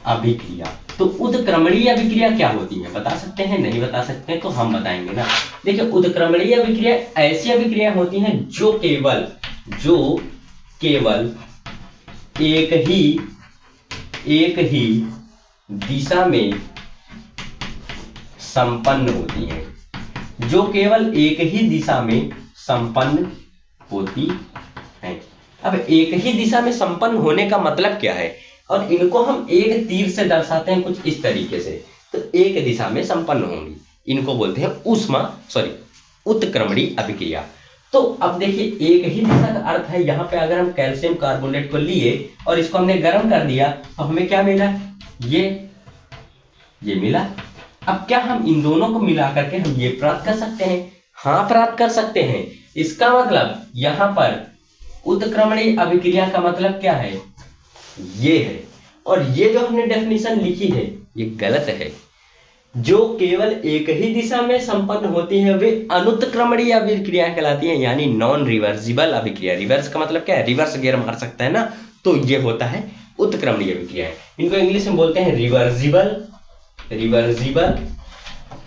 अभिक्रिया, तो उत्क्रमणीय अभिक्रिया क्या होती है, बता सकते हैं, नहीं बता सकते हैं तो हम बताएंगे ना। देखिए, उत्क्रमणीय अभिक्रिया ऐसी अभिक्रिया होती हैं जो केवल एक ही दिशा में संपन्न होती हैं, जो केवल एक ही दिशा में संपन्न होती हैं। अब एक ही दिशा में संपन्न होने का मतलब क्या है, और इनको हम एक तीर से दर्शाते हैं कुछ इस तरीके से, तो एक दिशा में संपन्न होंगी, इनको बोलते हैं उत्क्रमणीय अभिक्रिया। तो अब देखिए, एक ही दिशा का अर्थ है, यहाँ पे अगर हम कैल्शियम कार्बोनेट को लिए और इसको हमने गर्म कर दिया तो हमें क्या मिला, ये मिला। अब क्या हम इन दोनों को मिला करके हम ये प्राप्त कर सकते हैं, हाँ प्राप्त कर सकते हैं। इसका मतलब यहाँ पर उत्क्रमणीय अभिक्रिया का मतलब क्या है, ये है। और ये जो हमने डेफिनेशन लिखी है ये गलत है। जो केवल एक ही दिशा में संपन्न होती है वे अनुत्क्रमणीय अभिक्रिया कहलाती है, यानी नॉन रिवर्सिबल अभिक्रिया। रिवर्स का मतलब क्या है, रिवर्स गियर मार सकता है ना, तो ये होता है उत्क्रमणीय अभिक्रिया। इनको इंग्लिश में बोलते हैं रिवर्सिबल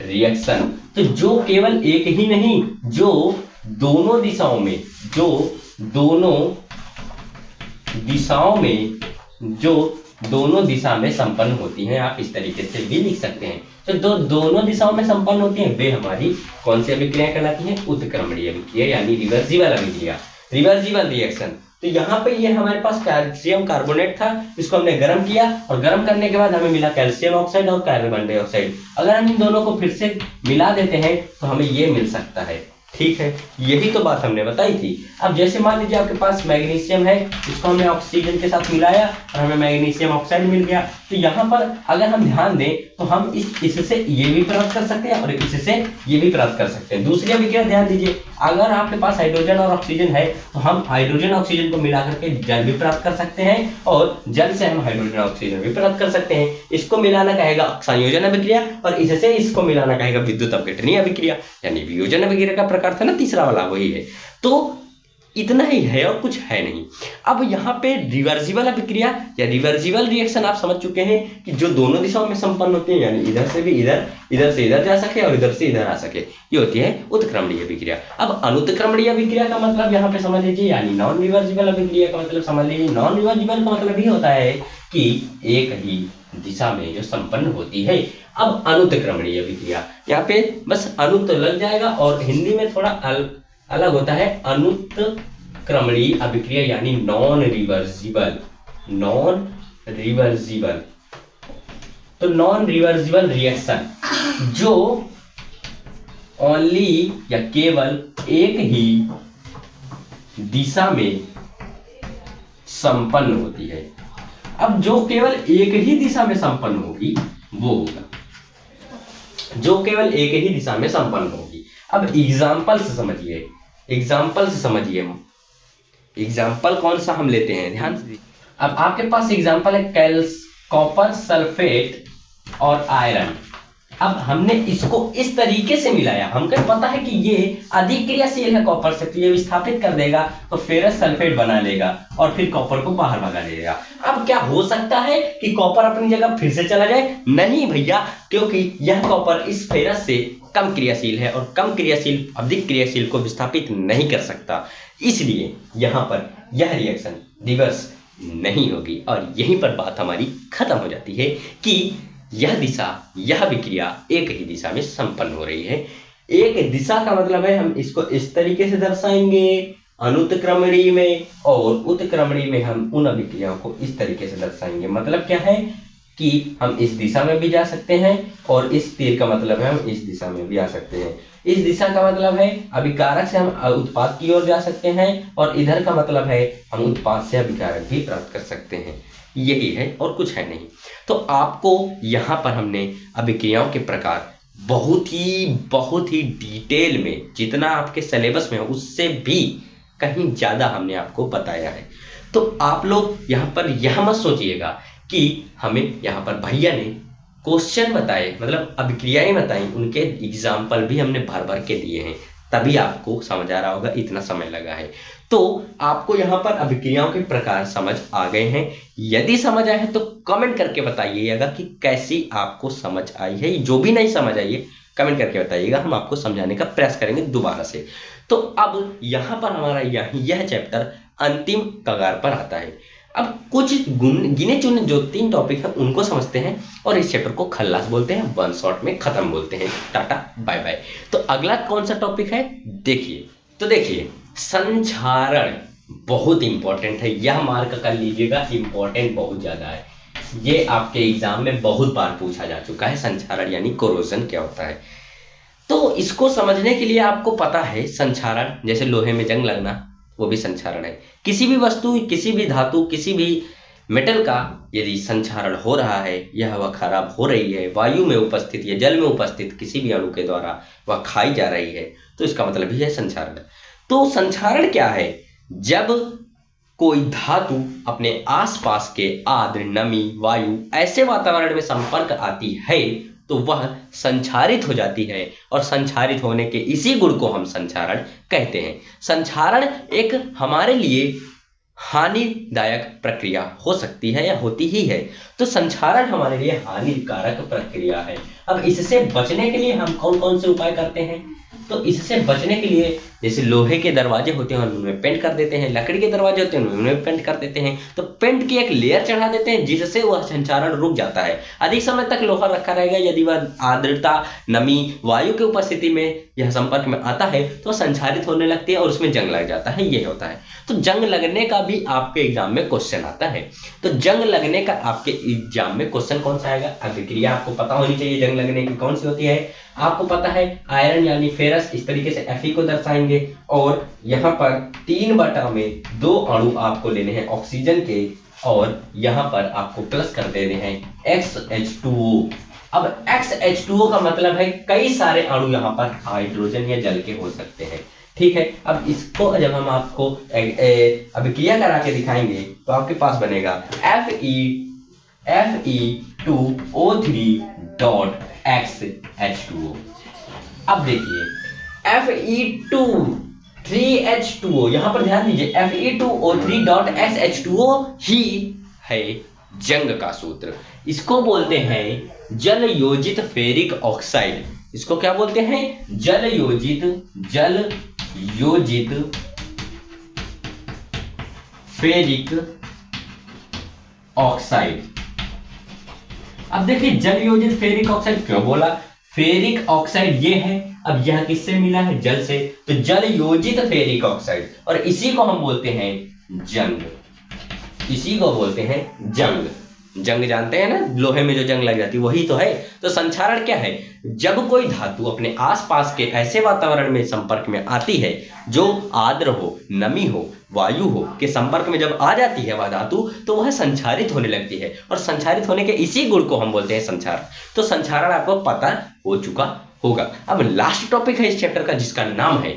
रिएक्शन। तो जो केवल एक ही नहीं, जो दोनों दिशाओं में संपन्न होती हैं, आप इस तरीके से भी लिख सकते हैं। तो दोनों दिशाओं में संपन्न होती हैं वे हमारी कौन सी अभिक्रिया कहलाती है, उत्क्रमणीय अभिक्रिया, यानी रिवर्सिबल अभिक्रिया, रिवर्सिबल रिएक्शन। तो यहाँ पे ये हमारे पास कैल्शियम कार्बोनेट था, इसको हमने गर्म किया और गर्म करने के बाद हमें मिला कैल्शियम ऑक्साइड और कार्बन डाइऑक्साइड। अगर हम इन दोनों को फिर से मिला देते हैं तो हमें ये मिल सकता है। ठीक है, यही तो बात हमने बताई थी। अब जैसे मान लीजिए आपके पास मैग्नीशियम है, इसको हमने ऑक्सीजन के साथ मिलाया और हमें मैग्नीशियम ऑक्साइड मिल गया। तो यहाँ पर अगर हम ध्यान दें तो हम इससे ये भी प्राप्त कर सकते हैं और इससे ये भी प्राप्त कर सकते हैं। दूसरी अभिक्रिया ध्यान दीजिए, अगर आपके पास हाइड्रोजन और ऑक्सीजन है तो हम हाइड्रोजन ऑक्सीजन को मिला करके जल भी प्राप्त कर सकते हैं और जल से हम हाइड्रोजन ऑक्सीजन भी प्राप्त कर सकते हैं। इसको मिलाना कहेगा संयोजन अभिक्रिया और इससे इसको मिलाना कहेगा विद्युत अपघटनीय अभिक्रिया, यानी वियोजन अभिक्रिया का प्रकार था ना तीसरा वाला, वही है। तो इतना ही है और कुछ है नहीं। अब यहाँ पे रिवर्सिबल अभिक्रिया या रिवर्सिबल रिएक्शन आप समझ चुके हैं कि जो दोनों दिशाओं में संपन्न होते हैं, यानी इधर से भी इधर से इधर जा सके और इधर से इधर आ सके, ये होती है उत्क्रमणीय अभिक्रिया। अब अनुत्क्रमणीय अभिक्रिया का मतलब यहाँ पे समझ लीजिए, यानी नॉन रिवर्सिबल अभिक्रिया का मतलब समझ लीजिए। नॉन रिवर्सिबल का मतलब ये होता है कि एक ही दिशा में जो संपन्न होती है। अब अनुत्क्रमणीय अभिक्रिया, यहाँ पे बस अनुत लग जाएगा और हिंदी में थोड़ा अलग होता है, अनुत्क्रमणीय अभिक्रिया यानी नॉन रिवर्सिबल। तो नॉन रिवर्सिबल रिएक्शन जो ओनली या केवल एक ही दिशा में संपन्न होती है। अब जो केवल एक ही दिशा में संपन्न होगी वो होगा, जो केवल एक ही दिशा में संपन्न होगी। अब एग्जाम्पल से समझिए, एग्जाम्पल कौन सा हम लेते हैं, ध्यान से। अब आपके पास एग्जाम्पल है कॉपर सल्फेट और आयरन। अब हमने इसको इस तरीके से मिलाया, हमको पता है कि ये अधिक क्रियाशील है कॉपर से, तो ये विस्थापित कर देगा तो फेरस सल्फेट बना लेगा और फिर कॉपर को बाहर भगा देगा। अब क्या हो सकता है कि कॉपर अपनी जगह फिर से चला जाए? नहीं भैया, क्योंकि यह कॉपर इस फेरस से कम क्रियाशील है और कम क्रियाशील अधिक क्रियाशील को विस्थापित नहीं कर सकता, इसलिए यहां पर यह रिएक्शन रिवर्स नहीं होगी। और यहीं पर बात हमारी खत्म हो जाती है कि यह दिशा, यह विक्रिया एक ही दिशा में संपन्न हो रही है। एक दिशा का मतलब है हम इसको इस तरीके से दर्शाएंगे अनुत्क्रमणी में, और उत्क्रमणी में हम उन अभिक्रियाओं को इस तरीके से दर्शाएंगे। मतलब क्या है कि हम इस दिशा में भी जा सकते हैं और इस तीर का मतलब है हम इस दिशा में भी आ सकते हैं। इस दिशा का मतलब है अभिकारक से हम उत्पाद की ओर जा सकते हैं और इधर का मतलब है हम उत्पाद से अभिकारक भी प्राप्त कर सकते हैं। यही है और कुछ है नहीं। तो आपको यहाँ पर हमने अभिक्रियाओं के प्रकार बहुत ही डिटेल में, जितना आपके सिलेबस में है उससे भी कहीं ज्यादा हमने आपको बताया है। तो आप लोग यहाँ पर यह मत सोचिएगा कि हमें यहाँ पर भैया ने क्वेश्चन बताए, मतलब अभिक्रियाएं बताई, उनके एग्जाम्पल भी हमने भर भर के दिए हैं, तभी आपको समझ आ रहा होगा, इतना समय लगा है। तो आपको यहाँ पर अभिक्रियाओं के प्रकार समझ आ गए हैं। यदि समझ आए हैं तो कमेंट करके बताइएगा कि कैसी आपको समझ आई है। जो भी नहीं समझ आई है कमेंट करके बताइएगा, हम आपको समझाने का प्रयास करेंगे दोबारा से। तो अब यहाँ पर हमारा यह चैप्टर अंतिम कगार पर आता है। अब कुछ गिने चुने जो 3 टॉपिक है उनको समझते हैं और इस चैप्टर को खल्लास बोलते हैं, वन शॉट में खत्म बोलते हैं। Tata bye bye. तो अगला कौन सा टॉपिक है देखिए, तो देखिए संक्षारण बहुत इंपॉर्टेंट है, यह मार्क कर लीजिएगा, इंपॉर्टेंट बहुत ज्यादा है। ये आपके एग्जाम में बहुत बार पूछा जा चुका है। संक्षारण यानी कोरोजन क्या होता है, तो इसको समझने के लिए आपको पता है संक्षारण, जैसे लोहे में जंग लगना वो भी संक्षारण है। किसी भी वस्तु, किसी भी धातु, किसी भी मेटल का यदि संक्षारण हो रहा है, यह वह खराब हो रही है, वायु में उपस्थित या जल में उपस्थित किसी भी अणु के द्वारा वह खाई जा रही है, तो इसका मतलब ही है संक्षारण। तो संक्षारण क्या है? जब कोई धातु अपने आसपास के आर्द्र, नमी, वायु ऐसे वातावरण में संपर्क आती है तो वह संक्षारित हो जाती है, और संक्षारित होने के इसी गुण को हम संक्षारण कहते हैं। संक्षारण एक हमारे लिए हानिदायक प्रक्रिया हो सकती है या होती ही है, तो संक्षारण हमारे लिए हानिकारक प्रक्रिया है। अब इससे बचने के लिए हम कौन कौन से उपाय करते हैं? तो इससे बचने के लिए जैसे लोहे के दरवाजे होते हैं उनमें पेंट कर देते हैं, लकड़ी के दरवाजे होते हैं उनमें पेंट कर देते हैं, तो पेंट की एक लेयर चढ़ा देते हैं जिससे वह संक्षारण रुक जाता है। अधिक समय तक लोहा रखा रहेगा, यदि वह आर्द्रता, नमी, वायु की उपस्थिति में यह संपर्क में आता है तो संक्षारित होने लगती है और उसमें जंग लग जाता है, ये होता है। तो जंग लगने का भी आपके एग्जाम में क्वेश्चन आता है। तो जंग लगने का आपके एग्जाम में क्वेश्चन कौन सा आएगा? अभिक्रिया आपको पता होनी चाहिए जंग लगने की कौन सी होती है। आपको पता है आयरन यानी फेरस, इस तरीके से Fe को दर्शाएंगे, और यहाँ पर 3/2 अणु आपको लेने हैं ऑक्सीजन के, और यहाँ पर आपको प्लस कर देने हैं XH2O। अब XH2O का मतलब है कई सारे अणु यहाँ पर हाइड्रोजन या जल के हो सकते हैं, ठीक है। अब इसको जब हम आपको अभिक्रिया करा के दिखाएंगे तो आपके पास बनेगा Fe2O3.XH2O। अब देखिए Fe2 यहां पर ध्यान दीजिए, Fe2O3.XH2O ही है जंग का सूत्र। इसको बोलते हैं जल योजित फेरिक ऑक्साइड। इसको क्या बोलते हैं? जल योजित फेरिक ऑक्साइड। अब देखिए जल योजित फेरिक ऑक्साइड क्यों बोला? फेरिक ऑक्साइड ये है, अब यह किससे मिला है? जल से, तो जल योजित फेरिक ऑक्साइड, और इसी को हम बोलते हैं जंग। इसी को बोलते हैं जंग। जंग जानते हैं ना, लोहे में जो जंग लग जाती है वही तो है। तो संक्षारण क्या है? जब कोई धातु अपने आसपास के ऐसे वातावरण में संपर्क में आती है जो आर्द्र हो, नमी हो, वायु हो के संपर्क में जब आ जाती है वह धातु, तो वह संक्षारित होने लगती है, और संक्षारित होने के इसी गुण को हम बोलते हैं संक्षारण। तो संक्षारण आपको पता हो चुका होगा। अब लास्ट टॉपिक है इस चैप्टर का जिसका नाम है,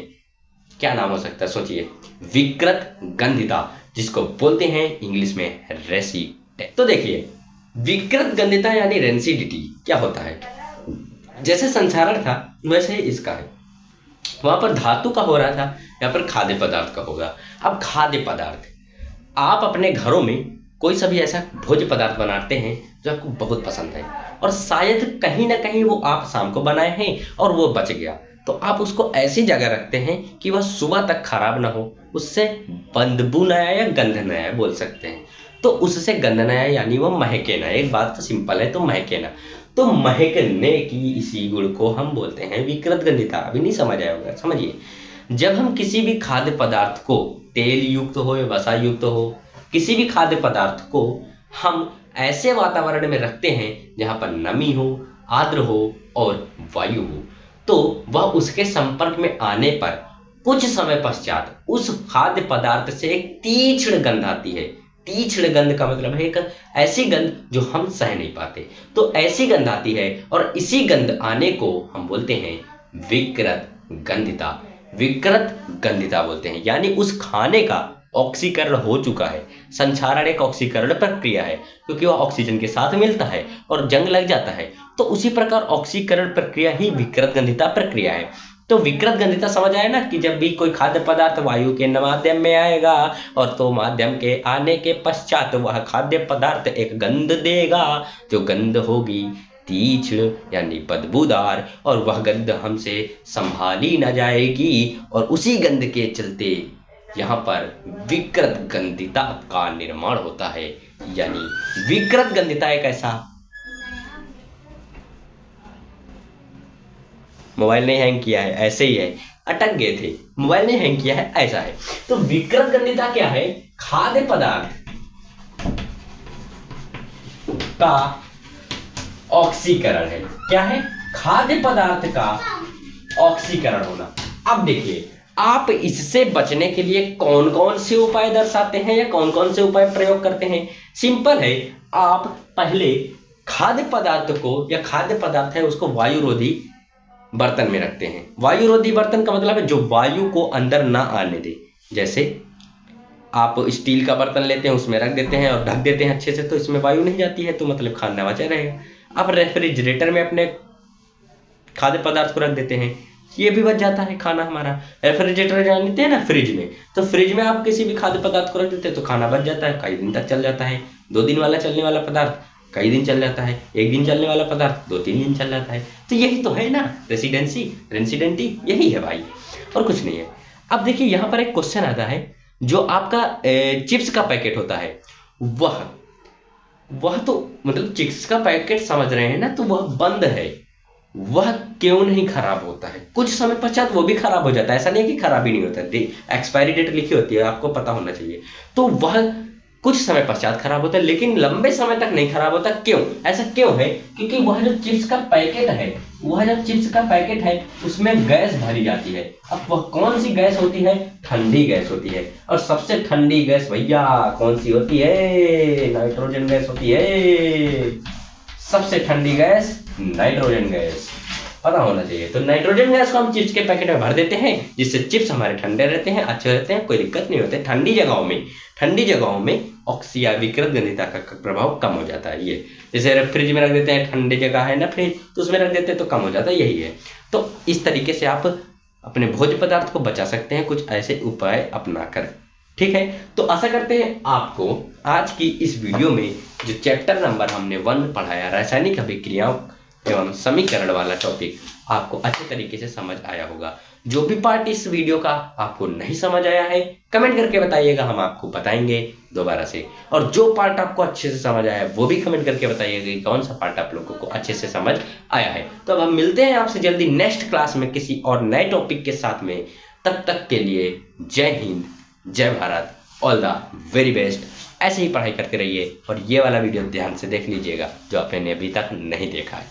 क्या नाम हो सकता है सोचिए? विकृत गंधिता, जिसको बोलते हैं इंग्लिश में रेसी। तो देखिए विकृत गंधिता यानी रेंसिडिटी क्या होता है? जैसे संचारण था वैसे ही इसका है। वहां पर धातु का हो रहा था, यहाँ पर खाद्य पदार्थ का होगा। अब खाद्य पदार्थ, आप अपने घरों में कोई सा भी ऐसा भोज्य पदार्थ बनाते हैं जो आपको बहुत पसंद है और शायद कहीं ना कहीं वो आप शाम को बनाए हैं और वो बच गया, तो आप उसको ऐसी जगह रखते हैं कि वह सुबह तक खराब ना हो, उससे बदबू न आए या गंध न आए बोल सकते हैं। तो उससे गंध न आए यानी वो महके ना, एक बात तो सिंपल है, तो महके ना। तो महकने की इसी गुण को हम बोलते हैं विकृत गंधिता। अभी नहीं समझ आया होगा, समझिए। जब हम किसी भी खाद्य पदार्थ को, तेल युक्त हो या वसा युक्त हो, किसी भी खाद्य पदार्थ को हम ऐसे वातावरण में रखते हैं जहां पर नमी हो, आर्द्र हो और वायु हो, तो वह उसके संपर्क में आने पर कुछ समय पश्चात उस खाद्य पदार्थ से एक तीक्ष्ण गंध आती है। तीक्ष्ण गंध का मतलब है एक ऐसी गंध जो हम सह नहीं पाते, तो ऐसी गंध आती है और इसी गंध आने को हम बोलते हैं विकृत गंधिता। विकृत गंधिता बोलते हैं, यानी उस खाने का ऑक्सीकरण हो चुका है। संक्षारण एक ऑक्सीकरण प्रक्रिया है, क्योंकि वह ऑक्सीजन के साथ मिलता है और जंग लग जाता है, तो उसी प्रकार ऑक्सीकरण प्रक्रिया ही विकृत गंधिता प्रक्रिया है। तो विकृत गंधिता समझ आया ना, कि जब भी कोई खाद्य पदार्थ वायु के माध्यम में आएगा और तो माध्यम के आने के पश्चात वह खाद्य पदार्थ एक गंध देगा, जो गंध होगी तीक्ष्ण यानी बदबूदार, और वह गंध हमसे संभाली न जाएगी और उसी गंध के चलते यहाँ पर विकृत गंधिता का निर्माण होता है। यानी विकृत गंधिता एक ऐसा, मोबाइल ने हैंग किया है, ऐसे ही है, अटक गए थे, मोबाइल ने हैंग किया है, ऐसा है। तो विकृत गंधिता क्या है? खाद्य पदार्थ का ऑक्सीकरण है। क्या है? खाद्य पदार्थ का ऑक्सीकरण होना। अब देखिए, आप इससे बचने के लिए कौन कौन से उपाय दर्शाते हैं या कौन कौन से उपाय प्रयोग करते हैं? सिंपल है, आप पहले खाद्य पदार्थ को, या खाद्य पदार्थ है उसको वायुरोधी बर्तन में रखते हैं। वायुरोधी बर्तन का मतलब है जो वायु को अंदर ना आने दे। जैसे आप स्टील का बर्तन लेते हैं, उसमें रख देते हैं और ढक देते हैं अच्छे से, तो इसमें वायु नहीं जाती है, तो मतलब खाना बचा रहेगा। आप रेफ्रिजरेटर में अपने खाद्य पदार्थ को रख देते हैं, ये भी बच जाता है खाना हमारा। रेफ्रिजरेटर जानते हैं ना, फ्रिज में, तो फ्रिज में आप किसी भी खाद्य पदार्थ को रख देते हैं तो खाना बच जाता है, कई दिन तक चल जाता है। 2 दिन वाला चलने वाला पदार्थ कई दिन चल जाता है, 1 दिन चलने वाला पदार्थ 2-3 दिन चल जाता है। तो यही तो है ना रेसिडेंटी, यही है भाई, और कुछ नहीं है। अब देखिए, यहाँ पर एक क्वेश्चन आता है, जो आपका चिप्स का पैकेट होता है, वह तो मतलब चिप्स का पैकेट समझ रहे हैं ना, तो वह बंद है, वह क्यों नहीं खराब होता है? कुछ समय पश्चात वो भी खराब हो जाता है, ऐसा नहीं है कि खराब ही नहीं होता है, एक्सपायरी डेट लिखी होती है, आपको पता होना चाहिए। तो वह कुछ समय पश्चात खराब होता है, लेकिन लंबे समय तक नहीं खराब होता। क्यों? ऐसा क्यों है? क्योंकि वह जो चिप्स का पैकेट है, उसमें गैस भरी जाती है। अब वह कौन सी गैस होती है? ठंडी गैस होती है। और सबसे ठंडी गैस भैया कौन सी होती है? नाइट्रोजन गैस होती है। सबसे ठंडी गैस नाइट्रोजन गैस, पता होना चाहिए। तो नाइट्रोजन गैस को हम चिप्स के पैकेट में भर देते हैं, जिससे चिप्स हमारे ठंडे रहते हैं, अच्छे रहते हैं, कोई दिक्कत नहीं होती। ठंडी जगहों में ऑक्सी या विकृत गंधिता का प्रभाव कम हो जाता है। ये जैसे फ्रिज में रख देते हैं, ठंडी जगह है ना फ्रिज, तो उसमें रख देते हैं तो कम हो जाता है, यही है। तो इस तरीके से आप अपने भोज्य पदार्थ को बचा सकते हैं, कुछ ऐसे उपाय अपनाकर। ठीक है, तो आशा करते हैं आपको आज की इस वीडियो में जो चैप्टर नंबर हमने 1 पढ़ाया, रासायनिक अभिक्रियाओं एवं समीकरण वाला टॉपिक, आपको अच्छे तरीके से समझ आया होगा। जो भी पार्ट इस वीडियो का आपको नहीं समझ आया है, कमेंट करके बताइएगा, हम आपको बताएंगे दोबारा से। और जो पार्ट आपको अच्छे से समझ आया है वो भी कमेंट करके बताइएगा कि कौन सा पार्ट आप लोगों को अच्छे से समझ आया है। तो अब हम मिलते हैं आपसे जल्दी नेक्स्ट क्लास में किसी और नए टॉपिक के साथ में। तब तक के लिए जय हिंद, जय Bharat, all the very best. ऐसे ही पढ़ाई करते रहिए और ये वाला वीडियो ध्यान से देख लीजिएगा जो आपने अभी तक नहीं देखा है।